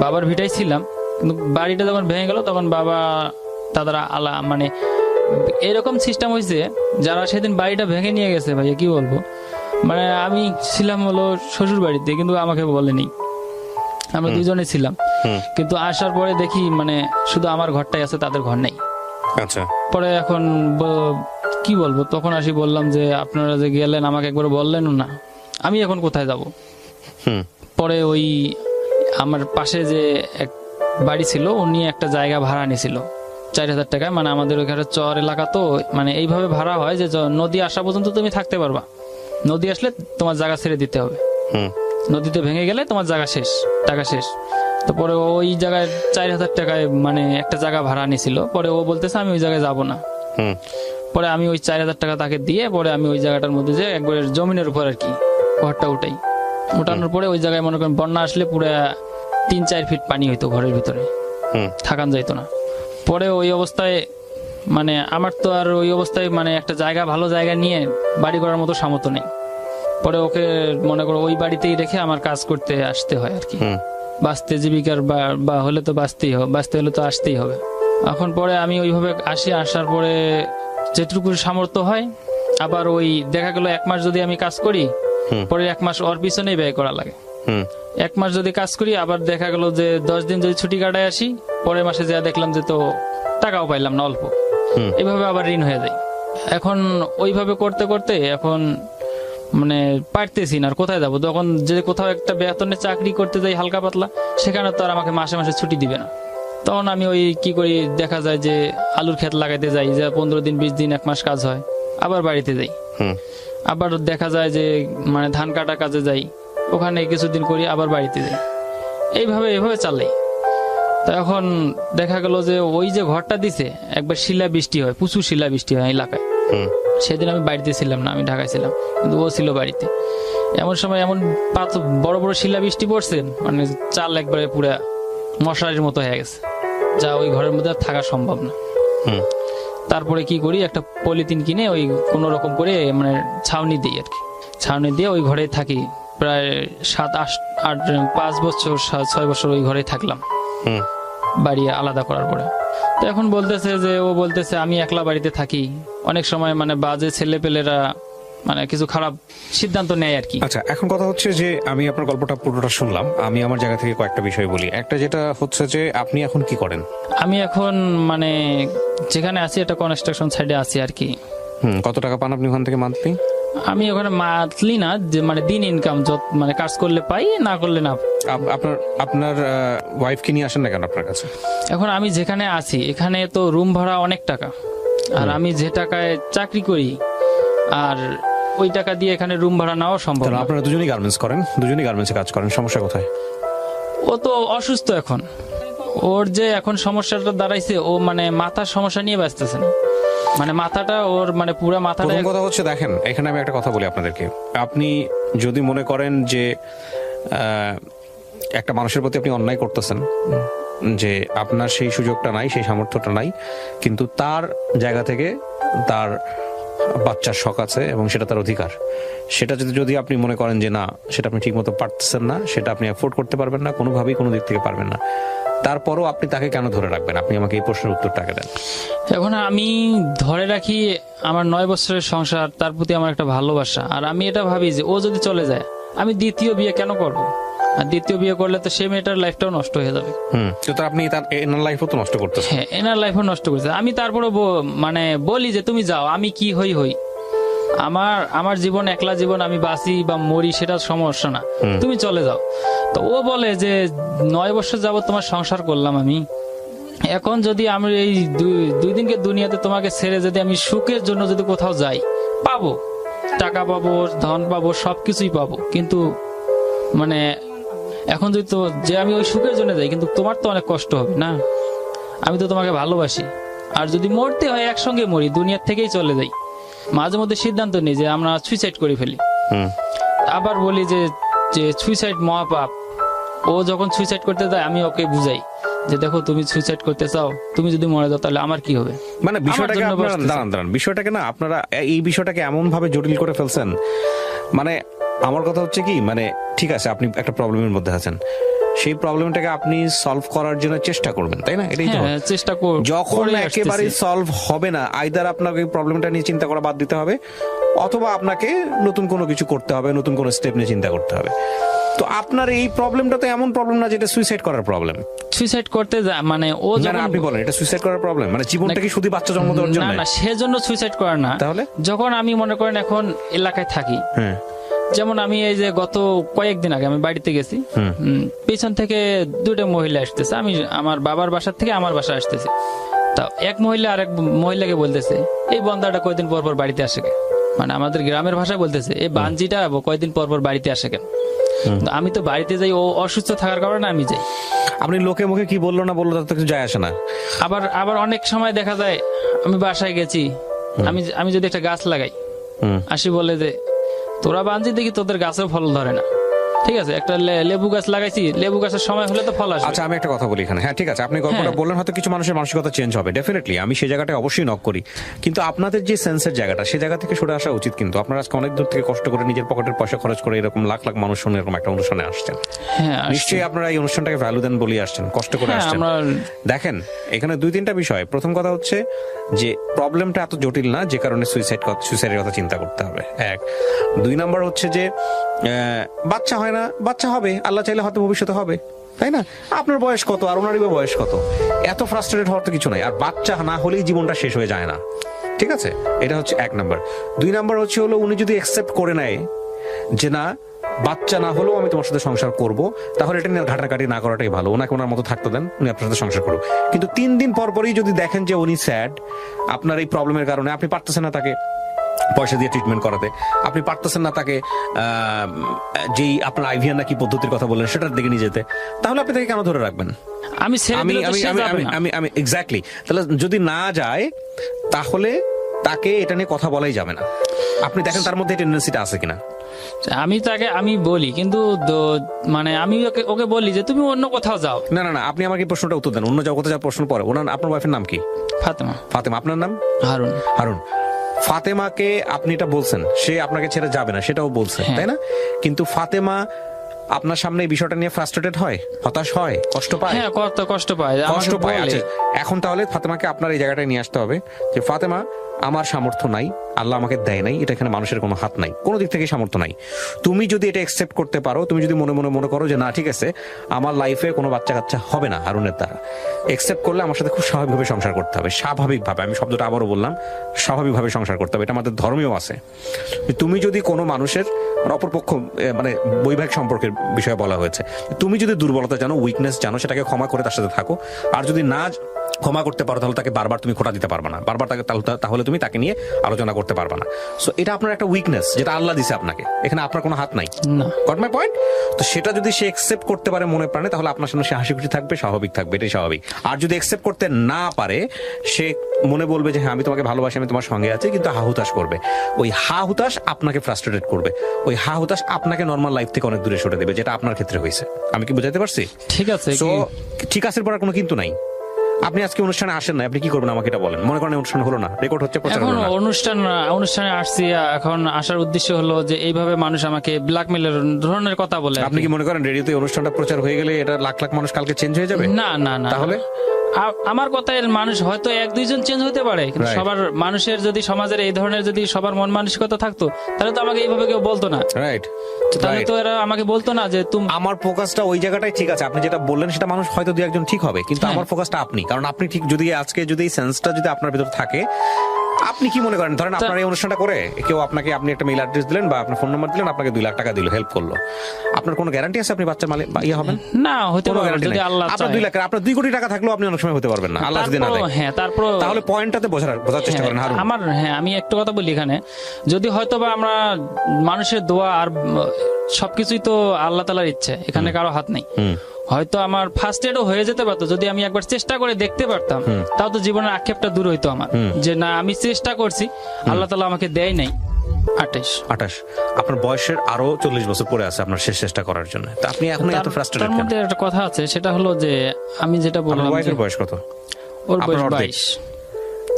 বাবার ভিটাই ছিলাম, কিন্তু বাড়িটা যখন ভেঙে গেল তখন বাবা তারা মানে এরকম সিস্টেম হয়েছে, যারা সেদিন বাড়িটা ভেঙে নিয়ে গেছে ভাইয়া কি বলবো, মানে আমি ছিলাম হলো শ্বশুর বাড়িতে, কিন্তু আমাকে বলেনি, আমরা দুজনে ছিলাম। কিন্তু আসার পরে দেখি মানে শুধু আমার ঘরটাই আছে, তাদের ঘর নেই। আচ্ছা। পরে এখন কি বলবো, তখন আসি বললাম যে আপনারা যে গেলেন আমাকে একবার বললেন না, আমি এখন কোথায় যাব। পরে ওই আমার পাশে যে এক বাড়ি ছিল, উনি একটা জায়গা ভাড়া নিয়েছিল 4000 টাকায়। মানে আমাদের ওইখানে চর এলাকা, তো মানে এইভাবে ভাড়া হয় যে নদী আসা পর্যন্ত তুমি থাকতে পারবা, নদী আসলে তোমার জায়গা ছেড়ে দিতে হবে, নদীতে ভেঙে গেলে তোমার জায়গা শেষ, টাকা শেষ। তো পরে ওই জায়গায় 4000 টাকায় মানে একটা জায়গা ভাড়া নিয়েছিল। পরে ও বলতেছে আমি ওই জায়গায় যাবো না। পরে আমি ওই 4000 টাকা তাকে দিয়ে পরে আমি ওই জায়গাটার মধ্যে যে একবার জমিনের উপর আর কি ঘরটা উঠানোর পরে ওই জায়গায় মনে করেন বন্যা আসলে পুরো 3-4 ফিট পানি হইতো ঘরের ভিতরে, থাকান যাইতো না। পরে ওই অবস্থায় মানে আমার তো আর ওই অবস্থায় মানে একটা জায়গা ভালো জায়গা নিয়ে বাড়ি করার মতো সামর্থ্য নেই। পরে ওকে মনে করো ওই বাড়িতেই রেখে আমার কাজ করতে আসতে হয় আর কি, বাঁচতে জীবিকার বা হলে তো বাঁচতে হলে তো আসতেই হবে। এখন পরে আমি ওইভাবে আসার পরে যেটুকু সামর্থ্য হয়। আবার ওই দেখা গেল 1 মাস যদি আমি কাজ করি, পরে 1 মাস ওর পিছনেই ব্যয় করা লাগে। 1 মাস যদি কাজ করি, আবার দেখা গেল যে 10 দিন যদি ছুটি কাটায় আসি, পরের মাসে যা দেখলাম যে তো টাকাও পাইলাম না, অল্প। এইভাবে আবার ঋণ হয়ে যায়। এখন ওইভাবে করতে করতে এখন মানে পারতেছি না, আর কোথায় যাবো? তখন যে কোথাও একটা বেতনে চাকরি করতে যাই হালকা পাতলা, সেখানে তো আর আমাকে মাসে মাসে ছুটি দিবে না। তখন আমি ওই কি করি, দেখা যায় যে আলুর ক্ষেত লাগাইতে যাই, যে 15 দিন 20 দিন 1 মাস কাজ হয়, আবার বাড়িতে যাই। আবার দেখা যায় যে মানে ধান কাটা কাজে যাই, ওখানে কিছুদিন করি, আবার বাড়িতে যাই। এইভাবে চালাই। তো এখন দেখা গেল যে ওই যে ঘরটা দিছে, একবার শিলা বৃষ্টি হয়, প্রচুর শিলা বৃষ্টি হয় এলাকায়। সেদিন আমি বাড়িতে ছিলাম না, আমি ঢাকায় ছিলাম, কিন্তু ও ছিল বাড়িতে। এমন সময় এমন বড় বড় শিলা বৃষ্টি পড়ছে, মানে চাল একবারে পুরা মশারির মতো হয়ে গেছে, যা ওই ঘরের মধ্যে আর থাকা সম্ভব না। তারপরে কি করি, একটা পলিথিন কিনে ওই কোন রকম করে মানে ছাউনি দিই আর কি। ছাউনি দিয়ে ওই ঘরে থাকি প্রায় 5 বছর 6 বছর ওই ঘরে থাকলাম, বাড়ি আলাদা করার পরে। তো এখন বলতেছে যে, ও বলতেছে আমি একলা বাড়িতে থাকি, অনেক সময় মানে বাজে ছেলেপেলেরা মানে কিছু খারাপ সিদ্ধান্ত নেয় আর কি। আচ্ছা, এখন কথা হচ্ছে যে আমি আপনার গল্পটা পুরোটা শুনলাম, আমি আমার জায়গা থেকে কয়েকটা বিষয় বলি। একটা যেটা হচ্ছে যে আপনি এখন কি করেন? আমি এখন মানে যেখানে আছি, একটা কনস্ট্রাকশন সাইডে আছি আর কি। কত টাকা পান আপনি ওখান থেকে মান্থলি? আমি ওখানে মান্থলি না, যে মানে দিন ইনকাম, মানে কাজ করলে পাই, না করলে না। আপনার ওয়াইফ কি নিয়ে আসেন না কেন আপনার কাছে? এখন আমি যেখানে আছি এখানে তো রুম ভাড়া অনেক টাকা, আর আমি যে টাকায় চাকরি করি আর ওই টাকা দিয়ে এখানে রুম ভাড়া নেওয়া সম্ভব না। আপনারা দুজনেই গার্মেন্টস করেন, দুজনেই গার্মেন্টসে কাজ করেন, সমস্যা কোথায়? ও তো অসুস্থ এখন, ওর যে এখন সমস্যাটা দাঁড়াইছে, ও মানে মাথার সমস্যা নিয়ে ব্যস্তেছে না, মানে মাথাটা ওর মানে পুরো মাথাটা। প্রথম কথা হচ্ছে দেখেন, এখানে আমি একটা কথা বলি আপনাদেরকে। আপনি যদি মনে করেন যে একটা মানুষের প্রতি আপনি অন্যায় করতেছেন, যে আপনার সেই সুযোগটা নাই, সেই সামর্থ্যটা নাই, কিন্তু তার জায়গা থেকে তার বাচ্চার শখ আছে এবং সেটা তার অধিকার, সেটা যদি আপনি মনে করেন যে না, সেটা আপনি ঠিক মতো পারতেছেন না, সেটা আপনি অ্যাফোর্ড করতে পারবেন না, কোনোভাবেই কোনো দিক থেকে পারবেন না, তারপরও আপনি তাকে কেন ধরে রাখবেন? আপনি আমাকে এই প্রশ্নের উত্তরটাকে দেন। এখন আমি ধরে রাখি আমার 9 বছরের সংসার, তার প্রতি আমার একটা ভালোবাসা, আর আমি এটা ভাবি যে ও যদি চলে যায়, আমি দ্বিতীয় বিয়ে কেন করব? আর দ্বিতীয় বিয়ে করলে তো সে মেয়েটার লাইফটাও নষ্ট হয়ে যাবে। তো আপনি তার এনার লাইফও তো নষ্ট করতেছেন। হ্যাঁ, এনার লাইফও নষ্ট করছে। আমি তারপরে মানে বলি যে তুমি যাও, আমি কি হই, আমার জীবন, একলা জীবন, আমি বাঁচি বা মরি সেটা সমস্যা না, তুমি চলে যাও। তো ও বলে যে 9 বছর যাবত তোমার সংসার করলাম আমি, এখন যদি আমি এই 2 দিনকে দুনিয়াতে তোমাকে ছেড়ে যদি আমি সুখের জন্য যদি কোথাও যাই, পাবো টাকা, পাবো ধন, পাবো সবকিছুই পাবো, কিন্তু মানে এখন যদি তো যে আমি ওই সুখের জন্য যাই, কিন্তু তোমার তো অনেক কষ্ট হবে না, আমি তো তোমাকে ভালোবাসি। আর যদি মরতে হয় একসঙ্গে মরি, দুনিয়ার থেকেই চলে যাই। মাঝে মধ্যে সিদ্ধান্ত নিই যে আমরা সুইসাইড করে ফেলি। আবার বলি যে সুইসাইড মহাপাপ। ও যখন সুইসাইড করতে যায়, আমি ওকে বুঝাই যে দেখো, তুমি সুইসাইড করতে চাও, তুমি যদি মরে যাও তাহলে আমার কি হবে? মানে বিষয়টাকে দাঁড়ান, বিষয়টাকে না আপনারা এই বিষয়টাকে এমন ভাবে জটিল করে ফেলছেন। মানে আমার কথা হচ্ছে কি, মানে ঠিক আছে, আপনি একটা প্রবলেমের মধ্যে আছেন, সেই প্রবলেমটাকে আপনি সলভ করার জন্য চেষ্টা করবেন, তাই না? এটাই তো চেষ্টা যখন একেবারে সলভ হবে না, আইদার আপনাকে প্রবলেমটা নিয়ে চিন্তা করা বাদ দিতে হবে, অথবা আপনাকে নতুন কোনো কিছু করতে হবে, নতুন কোনো স্টেপ নিয়ে চিন্তা করতে হবে। তো আপনার এই প্রবলেমটা তো এমন প্রবলেম না যেটা সুইসাইড করার প্রবলেম। সুইসাইড করতে মানে ও যখন আপনি বলেন এটা সুইসাইড করার প্রবলেম, মানে জীবনটা কি শুধু বাচ্চা জন্ম দেওয়ার জন্য? না, সেজন্য সুইসাইড করা না। তাহলে যখন আমি মনে করেন এখন এলাকায় থাকি, যেমন আমি এই যে গত কয়েকদিন আগে আমি বাড়িতে গেছি, পেছন থেকে 2টা মহিলা আসতেছে, আমি আমার বাবার বাসার থেকে আমার বাসা আসতেছি। তা এক মহিলা আরেক মহিলাকে বলতেছে, এই বন্দাটা কয়দিন পর পর বাড়িতে আসে কেন? মানে আমাদের গ্রামের ভাষায় বলতেছে, এই বাঞ্জিটা কয়দিন পর পর বাড়িতে আসে কেন? আমি তো বাড়িতে যাই, ও অসুস্থ থাকার কারণে আমি যাই। আপনি লোকে মুখে কি বললো না বললো তাতে কিছু যায় আসে না। আবার অনেক সময় দেখা যায় আমি বাসায় গেছি, আমি যদি একটা গাছ লাগাই, আসি বলে যে তোরা বাঞ্জি দেখি তোদের গাছেও ফল ধরে না, ঠিক আছে, একটা লেবু গাছ লাগাইছি, লেবু গাছের সময় হলে তো ফল আসবে। আচ্ছা আমি একটা কথা বলি এখানে, হ্যাঁ ঠিক আছে, আপনি গল্পটা বললেন, হয়তো কিছু মানুষের মানসিকতা চেঞ্জ হবে, ডেফিনেটলি আমি সেই জায়গাটায় অবশ্যই নক করি, কিন্তু আপনাদের যে সেন্সের জায়গাটা, সেই জায়গা থেকে সরে আসা উচিত। কিন্তু আপনারা আজকে অনেক দূর থেকে কষ্ট করে নিজের পকেটের পয়সা খরচ করে এরকম লাখ লাখ মানুষ শুনে এরকম একটা অনুষ্ঠানে আসছেন, হ্যাঁ নিশ্চয়ই আপনারা এই অনুষ্ঠানটাকে ভ্যালু দেন বলে আসছেন, কষ্ট করে হ্যাঁ, আসছেন। আমরা- দেখেন এখানে 2-3টা বিষয়। প্রথম কথা হচ্ছে যে প্রবলেমটা এত জটিল না যে কারণে সুইসাইডের কথা চিন্তা করতে হবে, 1। 2 নাম্বার হচ্ছে যে বাচ্চা হয় না, বাচ্চা হবে, আল্লাহ চাইলে হয়তো ভবিষ্যতে হবে, তাই না? আপনার বয়স কত আর ওনারই বা বয়স কত? এত ফ্রাস্ট্রেটেড হওয়ার তো কিছু নাই। আর বাচ্চা না হলেই জীবনটা শেষ হয়ে যায় না, ঠিক আছে? এটা হচ্ছে 1 নাম্বার। 2 নাম্বার হচ্ছে হলো উনি যদি অ্যাকসেপ্ট করে নেয় যে না, বাচ্চা না হলেও আমি তোমার সাথে সংসার করব, তাহলে এটা নিয়ে ঘাটাঘাটি না করাটাই ভালো। ওনাকে ওনার মতো থাকতে দেন, উনি আপনার সাথে সংসার করুক। কিন্তু 3 দিন পর পরই যদি দেখেন যে উনি স্যাড, আপনার এই প্রবলেমের কারণে আপনি পারতেছেন না তাকে পয়সা দিয়ে ট্রিটমেন্ট করাতে, আপনি পারতেছেন না তাকে যেই আপনার আইভিয়ান নাকি পদ্ধতির কথা বললেন সেটার দিকে নিয়ে যেতে, তাহলে আপনি তাকে কেন ধরে রাখবেন? আমি ছেড়ে আমি দিলে তো আমি সে আমি যাবে আমি না। আমি আমি এক্স্যাক্টলি, তাহলে যদি না যায় তাহলে তাকে এটা নিয়ে কথা বলাই যাবে না। আপনি দেখেন তার মধ্যে টেন্ডেন্সিটা আছে কিনা। আমি তাকে আমি বলি, কিন্তু মানে আমি ওকে বলি যে তুমি অন্য কোথাও যাও। না না না, আপনি আমাকে এই প্রশ্নটা উত্তর দেন, অন্য যাও কোথাও যাওয়ার প্রশ্ন পরে। আপনার ওয়াইফের নাম কি? ফাতেমা। ফাতেমা। আপনার নাম? হারুন। হারুন। ফাতেমাকে আপনি এটা বলছেন, সে আপনাকে ছেড়ে যাবে না, সেটাও বলছেন, হ্যাঁ। তাই না? কিন্তু ফাতেমা আপনার সামনে এই বিষয়টা নিয়ে ফ্রাস্ট্রেটেড হয়, হতাশ হয়, কষ্ট পায়। হ্যাঁ, কষ্ট পায়, কষ্ট আমাকে পায়। বলে। আচ্ছা, এখন তাহলে ফাতেমাকে আপনার এই জায়গাটায় নিয়ে আসতে হবে যে ফাতেমা, আমার সামর্থ্য নাই, আল্লাহ আমাকে দেয় নাই, এটা এখানে মানুষের কোনো হাত নাই, কোনো দিক থেকে সামর্থ্য নাই। তুমি যদি এটা একসেপ্ট করতে পারো, তুমি যদি মনে মনে মনে করো যে না ঠিক আছে, আমার লাইফে কোনো বাচ্চা কাচ্চা হবে না হারুনের দ্বারা, একসেপ্ট করলে আমার সাথে খুব স্বাভাবিকভাবে সংসার করতে হবে। স্বাভাবিকভাবে, আমি শব্দটা আবারও বললাম, স্বাভাবিকভাবে সংসার করতে হবে, এটা আমাদের ধর্মেও আছে। তুমি যদি কোনো মানুষের অপরপক্ষ, মানে বৈবাহিক সম্পর্কের বিষয়ে বলা হয়েছে, তুমি যদি দুর্বলতা জানো, উইকনেস জানো, সেটাকে ক্ষমা করে তার সাথে থাকো। আর যদি না ক্ষমা করতে পারো, তাহলে তাকে বারবার তুমি খোঁটা দিতে পারবে না, বারবার তাহলে তুমি তাকে নিয়ে আলোচনা করতে পারবে না। সো এটা আপনার একটা উইকনেস, যেটা আল্লাহ দিছে আপনাকে, এখানে আপনার কোনো হাত নাই। না। Got my point? তো সেটা যদি সে একসেপ্ট করতে পারে মনে প্রাণে, তাহলে আপনার সামনে সে হাসি খুশি থাকবে, স্বাভাবিক থাকবে, এটাই স্বাভাবিক। আর যদি একসেপ্ট করতে না পারে, সে মনে বলবে যে হ্যাঁ আমি তোমাকে ভালোবাসি, আমি তোমার সঙ্গে আছি, কিন্তু হা হুতাশ করবে। ওই হা হুতাশ আপনাকে ফ্রাস্ট্রেটেড করবে, ওই হা হুতাশ আপনাকে নর্মাল লাইফ থেকে অনেক দূরে সরে দেবে, যেটা আপনার ক্ষেত্রে হয়েছে। আমি কি বুঝাতে পারছি? ঠিক আছে। সো ঠিক আছে, পর কোনো কিন্তু নাই। আপনি আজকে অনুষ্ঠানে আসেন না, আপনি কি করবেন আমাকে এটা বলেন। মনে করেন অনুষ্ঠান হলো না, রেকর্ড হচ্ছে, প্রচার এখন হলো না। অনুষ্ঠানে আসছি, এখন আসার উদ্দেশ্য হলো যে এইভাবে মানুষ আমাকে ব্ল্যাকমেলের ধরনের কথা বলে। আপনি কি মনে করেন রেডিওতে অনুষ্ঠানটা প্রচার হয়ে গেলে এটা লাখ লাখ মানুষ কালকে চেঞ্জ হয়ে যাবে? না না না। তাহলে আমার কথায় মানুষ হয়তো 1-2 জন চেঞ্জ হতে পারে, কিন্তু Right. সবার মানুষের যদি সমাজের এই ধরনের যদি সবার মন মানসিকতা থাকতো, তাহলে তো আমাকে এইভাবে কেউ বলতো না। রাইট, তাহলে তো এরা আমাকে বলতো না যে তুমি। আমার ফোকাসটা ওই জায়গাটাই ঠিক আছে। আপনি যেটা বললেন সেটা মানুষ হয়তো 2-1 জন ঠিক হবে, কিন্তু হ্যাঁ। আমার ফোকাসটা আপনি, কারণ আপনি ঠিক যদি আজকে যদি এই সেন্সটা যদি আপনার ভিতর থাকে, আপনি কি মনে করেন ধরেন আপনার এই অনুষ্ঠানটা করে কেউ আপনাকে, আপনি একটা মেইল অ্যাড্রেস দিলেন বা আপনার ফোন নাম্বার দিলেন, আপনাকে 2 লাখ টাকা দিল, হেল্প করলো, আপনার কোনো গ্যারান্টি আছে আপনি বাচ্চা মালিক ইয়ে হবেন? না, হতে কোনো পারে গ্যারান্টি যদি নেই। আল্লাহ আপনার 2 লাখ, আপনার 2 কোটি টাকা থাকলেও আপনি অনেক সময় হতে পারবেন না, আল্লাহ যদি না দেয়। হ্যাঁ, তারপর তাহলে পয়েন্টটাতে বোঝার চেষ্টা করেন হারুন। আমি একটা কথা বলি এখানে, যদি হয়তো বা আমরা মানুষের দোয়া আর সবকিছুই তো আল্লাহ তাআলার ইচ্ছে, এখানে কারো হাত নেই। হয়তো আমার ফার্স্ট এডও হয়ে যেতে পারতো যদি আমি একবার চেষ্টা করে দেখতে পারতাম, তাও তো জীবনের আক্ষেপটা দূর হইতো আমার, যে না আমি চেষ্টা করছি, আল্লাহ তাআলা আমাকে দেয় নাই। 28 আপনার বয়সের আরো 40 বছর পরে আছে আপনার শেষ চেষ্টা করার জন্য, তো আপনি এখন এত তার ফ্রাস্ট্রেটেড কেন? মধ্যে একটা কথা আছে, সেটা হলো যে আমি যেটা বললাম আপনার যে ওয়াইফের বয়স কত? ওর বয়স আপনার অর্ধেক। 22।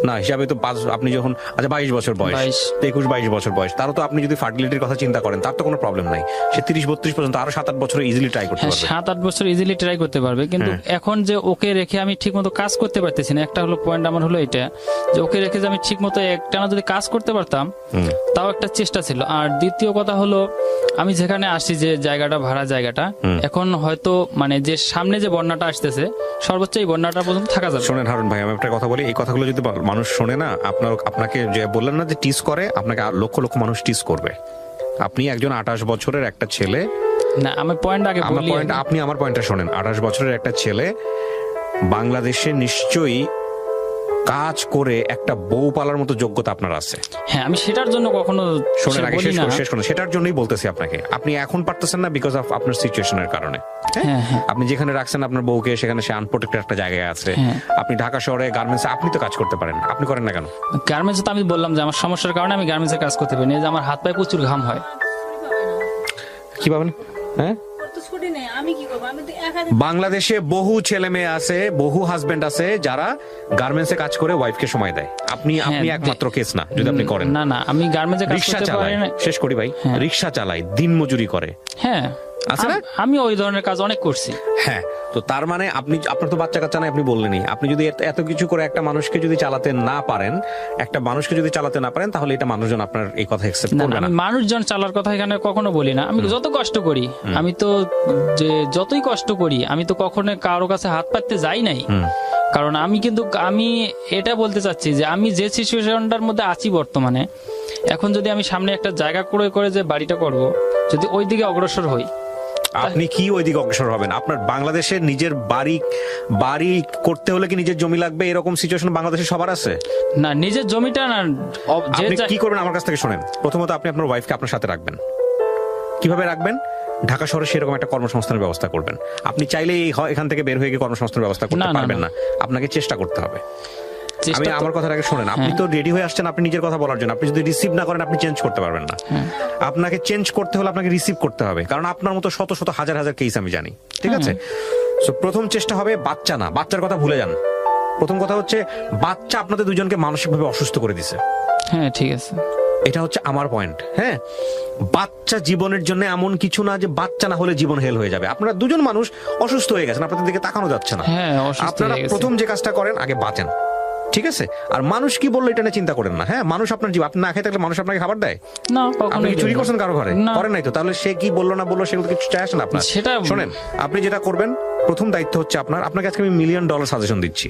না, হিসাবে তো 5, আপনি যখন 22 বছর বয়স, 21-22 বছর বয়স, তারও তো আপনি যদি ফার্টিলিটির কথা চিন্তা করেন, তার তো কোনো প্রবলেম নাই। সে 30-32 পর্যন্ত আরো 7-8 বছর ইজিলি ট্রাই করতে হ্যাঁ, পারবে। 7-8 বছর ইজিলি ট্রাই করতে পারবে, কিন্তু এখন যে ওকে রেখে আমি ঠিক মতো কাজ করতে পারতেছি না। একটা হলো পয়েন্ট আমার হলো এটা, যে ওকে রেখে যে আমি ঠিক মতো একটানা যদি কাজ করতে পারতাম, তাও একটা চেষ্টা ছিল। আর দ্বিতীয় কথা হলো, আমি যেখানে আসছি, যে জায়গাটা ভাড়া জায়গাটা, এখন হয়তো মানে যে সামনে যে বন্যাটা আসতেছে, সর্বোচ্চ এই বন্যাটা পর্যন্ত থাকা যাবে। শোনেন হারুন ভাই, আমি একটা কথা বলি, এই কথাগুলো যদি মানুষ শোনে না, আপনাকে যে বললেন না যে টিস করে, আপনাকে লক্ষ লক্ষ মানুষ টিস করবে। আপনি একজন 28 বছরের একটা ছেলে, না আমি পয়েন্ট আগে আমার বলি। পয়েন্ট, আপনি আমার পয়েন্টটা শোনেন। 28 বছরের একটা ছেলে বাংলাদেশে নিশ্চয়ই কাজ করে একটা বউ পালার মতো যোগ্যতা আপনার আছে। হ্যাঁ, আমি সেটার জন্য কখনো শোনেন, আগে বলি না। শেষ করুন। সেটার জন্যই বলতেছি আপনাকে, আপনি এখন পারতেছেন না বিকজ অফ আপনার সিচুয়েশনের কারণে। হ্যাঁ, হ্যাঁ। আপনি যেখানে রাখছেন আপনার বউকে, সেখানে সে আনপ্রোটেক্টেড একটা জায়গায় আছে। হ্যাঁ। আপনি ঢাকা শহরে গার্মেন্টসে আপনি তো কাজ করতে পারেন, আপনি করেন না কেন? গার্মেন্টসে তো আমি বললাম যে আমার সমস্যার কারণে আমি গার্মেন্টসে কাজ করতে পারি না, যে আমার হাত পায়ে প্রচুর ঘাম হয়। কি পাবেন? হ্যাঁ, আমি কি করবো? আমি তো একা বাংলাদেশে বহু ছেলে মেয়ে আছে, বহু হাজবেন্ড আছে যারা গার্মেন্টসে কাজ করে ওয়াইফকে সময় দেয়। আপনি একমাত্র কেস না যদি আপনি করেন। না না, আমি গার্মেন্টসে কাজ রিক্সা করতে চালায়, পারি না। শেষ করি ভাই, রিক্সা চালায়, দিন মজুরি করে, হ্যাঁ আছে না? আমি ওই ধরনের কাজ অনেক করছি। হ্যাঁ, তো তার মানে আপনার তো বাচ্চা কাচ্চা নাই, আপনি বললেনই। আপনি যদি এত কিছু করে একটা মানুষকে যদি চালাতে না পারেন, তাহলে এটা মানুষজন আপনার এই কথা অ্যাকসেপ্ট না, করবে না। আমি মানুষজন চালার কথা এখানে কখনো বলি না। আমি যত কষ্ট করি, আমি তো যে যতই কষ্ট করি, আমি তো কখনো কারো কাছে হাত পাততে যাই নাই। কারণ আমি এটা বলতে চাচ্ছি যে আমি যে সিচুয়েশনটার মধ্যে আছি বর্তমানে, এখন যদি আমি সামনে একটা জায়গা করে যে বাড়িটা করব, যদি ওই দিকে অগ্রসর হই। আপনি কি ওইদিকে অগ্রসর হবেন? আপনার বাংলাদেশে নিজের বাড়ি করতে হলে কি নিজের জমি লাগবে? এরকম সিচুয়েশন বাংলাদেশে সবার আছে না, নিজের জমিটা না, যে আপনি কি করবেন আমার কাছ থেকে শোনেন। প্রথমত আপনি আপনার ওয়াইফকে আপনার সাথে রাখবেন। কিভাবে রাখবেন? ঢাকা শহরে সেরকম একটা কর্মসংস্থানের ব্যবস্থা করবেন। আপনি চাইলে এখান থেকে বের হয়ে গিয়ে কর্মসংস্থানের ব্যবস্থা করতে পারবেন না, আপনাকে চেষ্টা করতে হবে। আমি আমার কথার আগে শোনেন, আপনি তো রেডি হয়ে আসছেন আপনি নিজের কথা বলার জন্য। আপনি যদি রিসিভ না করেন আপনি চেঞ্জ করতে পারবেন না। আপনাকে চেঞ্জ করতে হলে আপনাকে রিসিভ করতে হবে, কারণ আপনার মতো শত শত হাজার হাজার কেস আমি জানি, ঠিক আছে? সো প্রথম চেষ্টা হবে বাচ্চা না, বাচ্চার কথা ভুলে যান। প্রথম কথা হচ্ছে বাচ্চা আপনাদের দুজনকে মানসিকভাবে অসুস্থ করে দিছে। হ্যাঁ, ঠিক আছে, এটা হচ্ছে আমার পয়েন্ট। হ্যাঁ, বাচ্চা জীবনের জন্য এমন কিছু না যে বাচ্চা না হলে জীবন হেল হয়ে যাবে। আপনারা দুজন মানুষ অসুস্থ হয়ে গেছেন, আপনাদের দিকে তাকানো যাচ্ছে না। হ্যাঁ, অসুস্থ আপনারা হয়ে গেছে। প্রথম যে কাজটা করেন, আগে বাঁচেন, ঠিক আছে? আর মানুষ কি বললো এটা নিয়ে চিন্তা করেন না। হ্যাঁ, মানুষ আপনার জীব, আপনি না খেয়ে থাকলে মানুষ আপনাকে খাবার দেয়? না, আপনি কি চুরি কখনো করছেন কারো ঘরে? না। করেন নাই তো, তাহলে সে কি বললো না বললো সেগুলো কিছু চায় আসে না আপনার। সেটা শোনেন, আপনি যেটা করবেন, প্রথম দায়িত্ব হচ্ছে আপনাকে আজকে আমি $1 মিলিয়ন সাজেশন দিচ্ছি।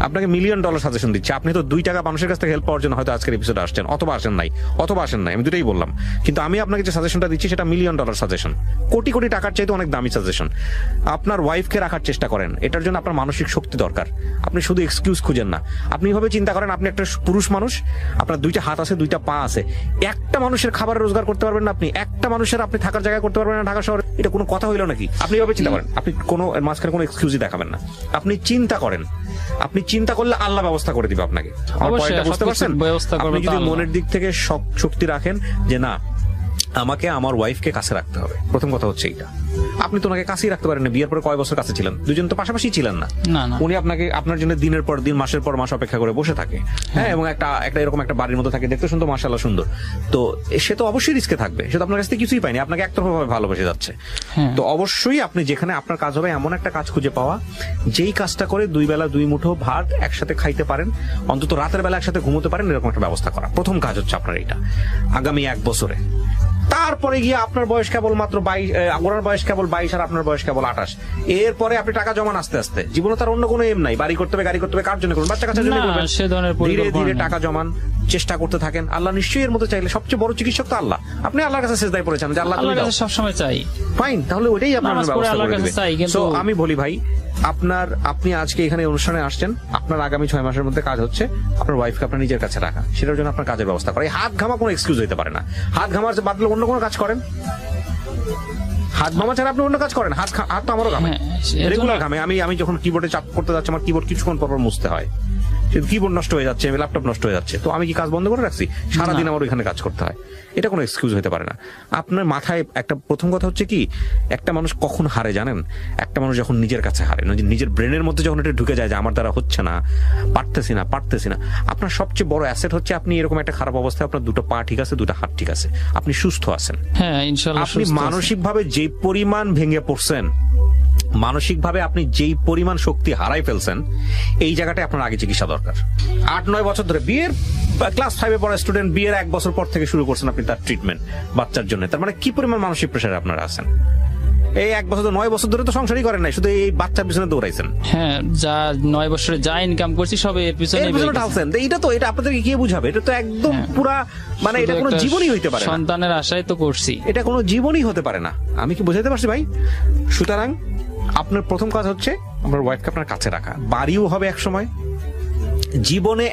আপনাকে $1 মিলিয়ন সাজেশন দিচ্ছি। আপনি তো 2 টাকা মানুষের কাছ থেকে হেল্প পাওয়ার জন্য হয়তো আজকের এপিসোডে আসছেন, অথবা আসেন নাই, আমি দুটোই বললাম। কিন্তু আমি আপনাকে যে সাজেশনটা দিচ্ছি সেটা $1 মিলিয়ন সাজেশন, কোটি কোটি টাকার চাইতে অনেক দামি সাজেশন। আপনার ওয়াইফকে রাখার চেষ্টা করেন, এটার জন্য আপনার মানসিক শক্তি দরকার। আপনি শুধু এক্সকিউজ খুঁজেন না। আপনি এভাবে চিন্তা করেন, আপনি একটা পুরুষ মানুষ, আপনার 2টা হাত আছে, 2টা পা আছে, একটা মানুষের খাবার রোজগার করতে পারবেন না, আপনি একটা মানুষের আপনি থাকার জায়গা করতে পারবেন না ঢাকা শহরে? এটা কোনো কথা হইলো নাকি? আপনি এভাবে চিন্তা করেন, আপনি কোনো মাঝখানে কোনো এক্সকিউজই দেখাবেন না। আপনি চিন্তা করেন, আপনি চিন্তা করলে আল্লাহ ব্যবস্থা করে দিবে আপনাকে। আমার পয়েন্টটা বুঝতে পারছেন? আপনি যদি মনের দিক থেকে শক্তি রাখেন যে না, আমাকে আমার ওয়াইফকে কাছে রাখতে হবে, প্রথম কথা হচ্ছে এইটা। আপনি তো ওনাকে কাছেই রাখতে পারেন না। বিয়ের পরে কয় বছর কাছে ছিলেন? দুজন তো পাশাপাশি ছিলেন না। উনি আপনার জন্য দিনের পর দিন, মাসের পর মাস অপেক্ষা করে বসে থাকে। হ্যাঁ, এবং একটা এরকম একটা বাড়ির মধ্যে থাকে, দেখতে শুনতো মাশাআল্লাহ সুন্দর। তো সে তো অবশ্যই রিস্কে থাকবে, সে তো আপনার কাছ থেকে কিছুই পায়নি, আপনাকে একতরফাভাবে ভালোবেসে যাচ্ছে। তো অবশ্যই আপনি যেখানে আপনার কাজ হবে এমন একটা কাজ খুঁজে পাওয়া, যেই কাজটা করে 2 বেলা 2 মুঠো ভাত একসাথে খাইতে পারেন, অন্তত রাতের বেলা একসাথে ঘুমোতে পারেন, এরকম একটা ব্যবস্থা করা। প্রথম কাজ হচ্ছে আপনার এটা, আগামী 1 বছরে। তারপরে গিয়ে আপনার বয়স কেবল মাত্র 22, ওনার বয়স কেবল 22 আর আপনার বয়স কেবল 28। এরপরে আপনি টাকা জমান আস্তে আস্তে। জীবনে তার অন্য কোনো এম নাই, বাড়ি করতে হবে, গাড়ি করতে হবে, কার জন্য করবেন? বাচ্চা কাচ্চার জন্য করবেন। ধীরে ধীরে টাকা জমান, চেষ্টা করতে থাকেন। আল্লাহ নিশ্চয়ই এর মধ্যে চাইলে, সবচেয়ে বড় চিকিৎসক তো আল্লাহ। আপনি আল্লাহর কাছে সিজদায় পড়েছেন যে আল্লাহ তুমি দাও, সবসময় চাই, ফাইন, তাহলে ওইটাই আপনার ব্যবস্থা করে দিবে। সো আমি বলি ভাই, আপনি আজকে এখানে অনুষ্ঠানে আসছেন, আপনার আগামী 6 মাসের মধ্যে কাজ হচ্ছে আপনার ওয়াইফকে আপনার নিজের কাছে রাখা, সেটার জন্য আপনার কাজের ব্যবস্থা করা। এই হাত ঘামা কোনো এক্সকিউজ হইতে পারে না। হাত ঘামার বাদলে অন্য কোনো কাজ করেন, হাত ঘামা ছাড়া আপনি অন্য কাজ করেন। হাত তো আমারও ঘামে, রেগুলার ঘামে। আমি যখন কিবোর্ডে চাপ করতে যাচ্ছি, আমার কিবোর্ড কিছুক্ষণ পর মুছতে হয়, কিবোর্ড নষ্ট হয়ে যাচ্ছে, ল্যাপটপ নষ্ট হয়ে যাচ্ছে, তো আমি কি কাজ বন্ধ করে রাখছি? সারাদিন আমার ওইখানে কাজ করতে হয়। এটা কোনো এক্সকিউজ হতে পারে না। আপনার মাথায় একটা প্রথম কথা হচ্ছে কি, একটা মানুষ কখন হারে জানেন? একটা মানুষ যখন নিজের কাছে হারে, নিজের ব্রেনের মধ্যে যখন এটা ঢুকে যায় যে আমার দ্বারা হচ্ছে না, পারতেছি না। আপনার সবচেয়ে বড় অ্যাসেট হচ্ছে আপনি এরকম একটা খারাপ অবস্থায়, আপনার 2টা পা ঠিক আছে, 2টা হাত ঠিক আছে, আপনি সুস্থ আছেন। হ্যাঁ, ইনশাআল্লাহ। আপনি মানসিকভাবে যে পরিমাণ ভেঙে পড়ছেন, মানসিকভাবে আপনি যেই পরিমাণ শক্তি হারাই ফেলছেন, এই জায়গাটায় আপনার আগে চিকিৎসা দরকার। 8-9 বছর ধরে বিয়ের ক্লাস 5-এ পড়া স্টুডেন্ট, বিয়ের 1 বছর পর থেকে শুরু করছেন আপনি তার ট্রিটমেন্ট বাচ্চার জন্য। তার মানে কি পরিমাণ মানসিক প্রেসারে আপনারা আছেন? এই 1 বছর 9 বছর ধরে তো সংসারই করেন নাই, শুধু এই বাচ্চার পিছনে দৌড়াইছেন। হ্যাঁ, যা 9 বছরে যা ইনকাম করছি সব এর পিছনে ঢালছেন। এটা আপনাদেরকে কে বুঝাবে? এটা তো একদম পুরা, মানে এটা কোনো জীবনই হইতে পারে না। সন্তানের আশায় তো করছি, এটা কোনো জীবনই হতে পারে না। আমি কি বুঝাইতে পারছি ভাই? সুতরাং আপনার প্রথম কাজ হচ্ছে আপনার ওয়াইফকে আপনার কাছে রাখা। বাড়িও হবে এক সময়, জীবনে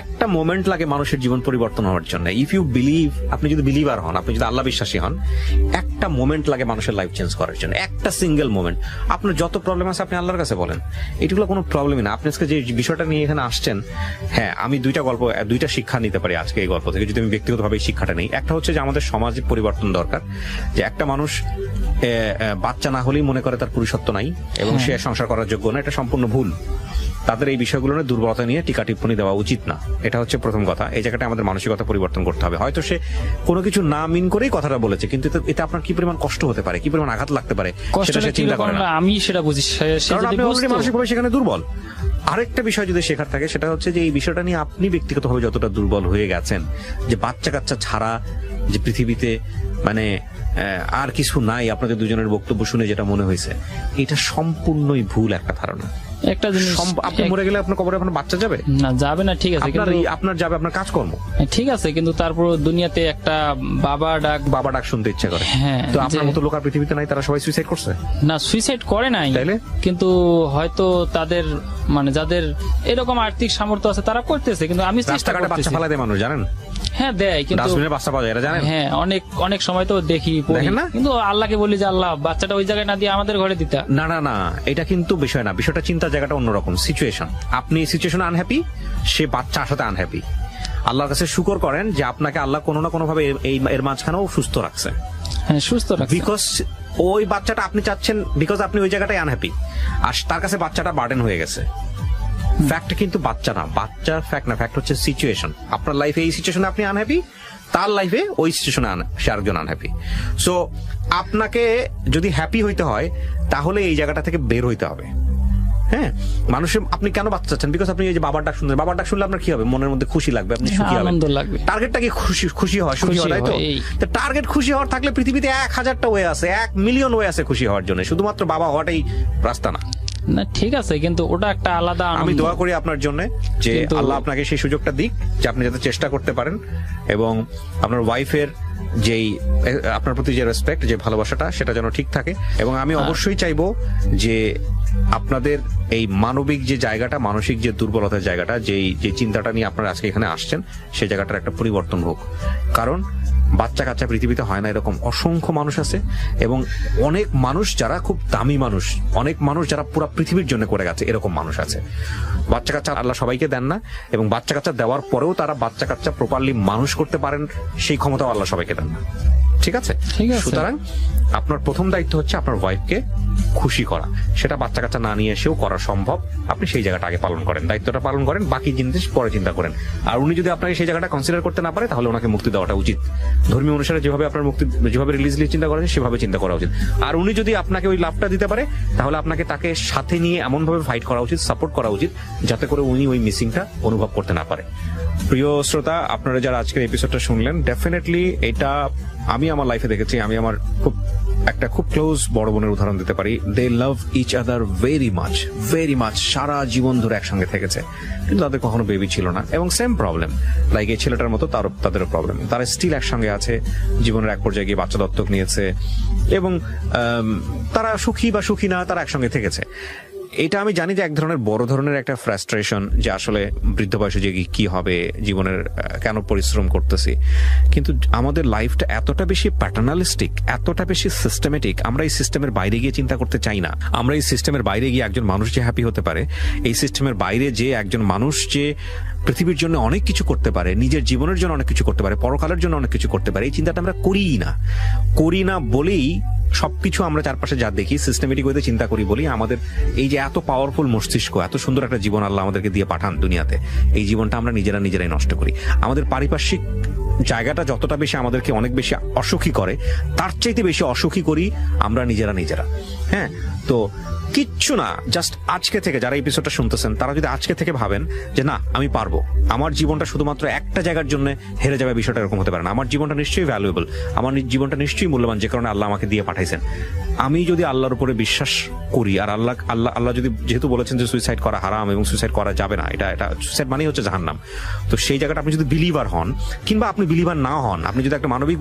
একটা মোমেন্ট লাগে মানুষের জীবন পরিবর্তন হওয়ার জন্য। ইফ ইউ বিলিভ, আপনি যদি বিলিভার হন, আপনি যদি আল্লাহ বিশ্বাসী হন, একটা মোমেন্ট লাগে মানুষের লাইফ চেঞ্জ করার জন্য, একটা সিঙ্গেল মোমেন্ট। আপনার যত প্রবলেম আছে আপনি আল্লাহর কাছে বলেন, এটুকুলো কোনো প্রবলেমই না। আপনি আজকে যে বিষয়টা নিয়ে এখানে আসছেন, হ্যাঁ, আমি দুইটা শিক্ষা নিতে পারি আজকে এই গল্প থেকে, যদি আমি ব্যক্তিগতভাবে এই শিক্ষাটা নেই। একটা হচ্ছে যে আমাদের সমাজে পরিবর্তন দরকার, যে একটা মানুষ বাচ্চা না হলেই মনে করে তার পুরুষত্ব নাই এবং সে সংসার করার যোগ্য না, এটা সম্পূর্ণ ভুল। তাদের এই বিষয়গুলো নিয়ে দুর্বলতা নিয়ে টিকা টিপ্পণী দেওয়া উচিত না, এটা হচ্ছে প্রথম কথা। এই জায়গাটা আমাদের মানসিকতা পরিবর্তন করতে হবে। হয়তো সে কোনো কিছু না মিন করেই কথাটা বলেছে, কিন্তু এতে আপনার কি পরিমাণ কষ্ট হতে পারে, কি পরিমাণ আঘাত লাগতে পারে, সেটা সে চিন্তা করে না। আমি সেটা বুঝি, কারণ আপনি অলরেডি মানসিকভাবে সেখানে দুর্বল। আরেকটা বিষয় যদি শেখার থাকে, সেটা হচ্ছে যে এই বিষয়টা নিয়ে আপনি ব্যক্তিগতভাবে যতটা দুর্বল হয়ে গেছেন, যে বাচ্চা কাচ্চা ছাড়া যে পৃথিবীতে মানে আর কিছু নাই, আপনাদের দুজনের বক্তব্য শুনে যেটা মনে হয়েছে, এটা সম্পূর্ণই ভুল একটা ধারণা। একটা জিনিস, আপনি মরে গেলে আপনার কবরে আপনার বাচ্চা যাবে না, যাবে না, ঠিক আছে, কিন্তু আপনার যাবে আপনার কাজকর্ম, ঠিক আছে, কিন্তু তারপর দুনিয়াতে একটা বাবা ডাক শুনতে ইচ্ছা করে। হ্যাঁ, তো আপনার মতো লোক আর পৃথিবীতে নাই, তারা সবাই সুইসাইড করছে না, সুইসাইড করে নাই, তাইলে? কিন্তু হয়তো তাদের মানে যাদের এরকম আর্থিক সামর্থ্য আছে তারা করতেছে, কিন্তু আমি চেষ্টা রাস্তাঘাটে বাচ্চা করতেছি। ফালাই দেয় মানুষ, জানেন? হ্যাঁ, দেয়, কিন্তু ডাস্টবিনে বাচ্চা পাওয়া যায়, এটা জানেন? হ্যাঁ, অনেক সময় তো দেখি পড়ি, দেখেন না? কিন্তু আল্লাহকে বলি যে আল্লাহ বাচ্চাটা ওই জায়গায় না দিয়ে আমাদের ঘরে দিতা। না, এটা কিন্তু বিষয় না, বিষয়টা চিন্তার জায়গাটা অন্যরকম। সিচুয়েশন, আপনি সিচুয়েশনে আনহ্যাপি, সে বাচ্চা আসাতে আনহ্যাপি। আল্লাহর কাছে শুকর করেন যে আপনাকে আল্লাহ কোনো না কোনো ভাবে এর মাঝখানেও সুস্থ রাখছে। হ্যাঁ, সুস্থ রাখছে, বিকজ ওই বাচ্চাটা আপনি চাচ্ছেন, বিকজ আপনি ওই জায়গাটায় আনহ্যাপি, আর তার কাছে বাচ্চাটা বার্ডেন হয়ে গেছে। ফ্যাক্ট কিন্তু বাচ্চা না, বাচ্চা ফ্যাক্ট না, ফ্যাক্ট হচ্ছে সিচুয়েশন। আপনার লাইফে এই সিচুয়েশনে আপনি আনহ্যাপি, তার লাইফে ওই সিচুয়েশনে সে আরেকজন আনহ্যাপি। সো আপনাকে যদি হ্যাপি হইতে হয়, তাহলে এই জায়গাটা থেকে বের হইতে হবে। হ্যাঁ, মানুষের আপনি কেন বাচ্চা চাচ্ছেন? বিকজ আপনি এই যে বাবার ডাক শুনলেন, বাবার ডাক শুনলে আপনার কি হবে? মনের মধ্যে খুশি লাগবে, আপনি সুখী হবেন, আনন্দ লাগবে। টার্গেটটা কি খুশি হয়, সুখী হয়, তাই তো? টার্গেট খুশি হওয়ার থাকলে পৃথিবীতে 1000টা ওয়ে আছে, 1 মিলিয়ন ওয়ে আছে খুশি হওয়ার জন্য, শুধুমাত্র বাবা হওয়াটাই রাস্তা না। না, ঠিক আছে, কিন্তু ওটা একটা আলাদা আনন্দ। আমি দোয়া করি আপনার জন্য যে কিন্তু আল্লাহ আপনাকে সেই সুযোগটা দিক, যে আপনি যাতে চেষ্টা করতে পারেন, এবং আপনার ওয়াইফের যেই আপনার প্রতি যে রেসপেক্ট, যে ভালোবাসাটা, সেটা যেন ঠিক থাকে। এবং আমি অবশ্যই চাইবো যে আপনাদের এই মানবিক যে জায়গাটা, মানসিক যে দুর্বলতার জায়গাটা, যে চিন্তাটা নিয়ে আপনারা আজকে এখানে আসছেন, সেই জায়গাটার একটা পরিবর্তন হোক। কারণ বাচ্চা কাচ্চা পৃথিবীতে হয় না, এরকম অসংখ্য মানুষ আছে, এবং অনেক মানুষ যারা খুব দামি মানুষ, অনেক মানুষ যারা পুরো পৃথিবীর জন্য করে গেছে, এরকম মানুষ আছে। বাচ্চা কাচ্চা আল্লাহ সবাইকে দেন না, এবং বাচ্চা কাচ্চা দেওয়ার পরেও তারা বাচ্চা কাচ্চা প্রপারলি মানুষ করতে পারেন, সেই ক্ষমতাও আল্লাহ সবাইকে দেন না। ঠিক আছে? সুতরাং আপনার প্রথম দায়িত্ব হচ্ছে আপনার ওয়াইফকে খুশি করা। সেটা বাচ্চা কাচ্চা না নিয়ে এসেও করা সম্ভব। আপনি সেই জায়গাটা আগে পালন করেন, দায়িত্বটা পালন করেন, বাকি জিনিস পরে চিন্তা করেন। আর উনি যদি আপনাকে সেই জায়গাটা কনসিডার করতে না পারে, তাহলে ওনাকে মুক্তি দেওয়াটা উচিত। ধর্মীয় অনুসারে যেভাবে আপনার মুক্তি, যেভাবে রিলিজলি চিন্তা করেন, সেভাবে চিন্তা করা উচিত। আর উনি যদি আপনাকে ওই লাভটা দিতে পারে, তাহলে আপনাকে তাকে সাথে নিয়ে এমন ভাবে ফাইট করা উচিত, সাপোর্ট করা উচিত, যাতে করে উনি ওই মিসিংটা অনুভব করতে না পারে। প্রিয় শ্রোতা, আপনারা যারা আজকের এপিসোডটা শুনলেন, ডেফিনেটলি এটা আমি আমার লাইফে দেখেছি। আমি আমার খুব ক্লোজ বড় বোনের উদাহরণ দিতে পারি। They love each other very much, সারা জীবন ধরে একসঙ্গে থেকেছে, কিন্তু তাদের কখনো বেবি ছিল না, এবং সেম প্রবলেম, লাইক এই ছেলেটার মতো তাদেরও প্রবলেম। তারা স্টিল একসঙ্গে আছে, জীবনের এক পর্যায়ে গিয়ে বাচ্চা দত্তক নিয়েছে, এবং তারা সুখী বা সুখী না, তারা একসঙ্গে থেকেছে। এটা আমি জানি যে এক ধরনের বড় ধরনের একটা ফ্রাস্ট্রেশন, যে আসলে বৃদ্ধ বয়সে যে কি হবে, জীবনের কেন পরিশ্রম করতেছি। কিন্তু আমাদের লাইফটা এতটা বেশি প্যাটার্নালিস্টিক, এতটা বেশি সিস্টেমেটিক, আমরা এই সিস্টেমের বাইরে গিয়ে চিন্তা করতে চাই না। আমরা এই সিস্টেমের বাইরে গিয়ে একজন মানুষ যে হ্যাপি হতে পারে, এই সিস্টেমের বাইরে যে একজন মানুষ যে পৃথিবীর জন্য অনেক কিছু করতে পারে, নিজের জীবনের জন্য অনেক কিছু করতে পারে, পরকালের জন্য অনেক কিছু করতে পারে, এই চিন্তাটা আমরা করি না বলেই সবকিছু আমরা চারপাশে যা দেখি সিস্টেমেটিক ওয়েতে চিন্তা করি বলি আমাদের এই যে এত পাওয়ারফুল মস্তিষ্ক, এত সুন্দর একটা জীবন আল্লাহ আমাদেরকে দিয়ে পাঠান দুনিয়াতে, এই জীবনটা আমরা নিজেরাই নষ্ট করি। আমাদের পারিপার্শ্বিক জায়গাটা যতটা বেশি আমাদেরকে অনেক বেশি অসুখী করে, তার চাইতে বেশি অসুখী করি আমরা নিজেরা। হ্যাঁ, তো কিচ্ছু না, জাস্ট আজকে থেকে যারা এপিসোডটা শুনতেছেন, তারা যদি আজকে থেকে ভাবেন যে না, আমি পারবো, আমার জীবনটা শুধুমাত্র একটা জায়গার জন্য হেরে যাবে, বিষয়টা এরকম হতে পারে না। আমার জীবনটা নিশ্চয়ই ভ্যালুয়েবল, আমার জীবনটা নিশ্চয়ই মূল্যবান, যে কারণে আল্লাহ আমাকে দিয়ে পাঠাইছেন। আমি যদি আল্লাহর উপরে বিশ্বাস করি, আর আল্লাহ যদি যেহেতু বলেছেন যে সুইসাইড করা হারাম এবং সুইসাইড করা যাবে না, এটা সুইসাইড মানেই হচ্ছে জাহান্নাম, তো সেই জায়গাটা আপনি যদি বিলিভার হন, কিংবা আপনি বিলিভার না হন, আপনি যদি একটা মানবিক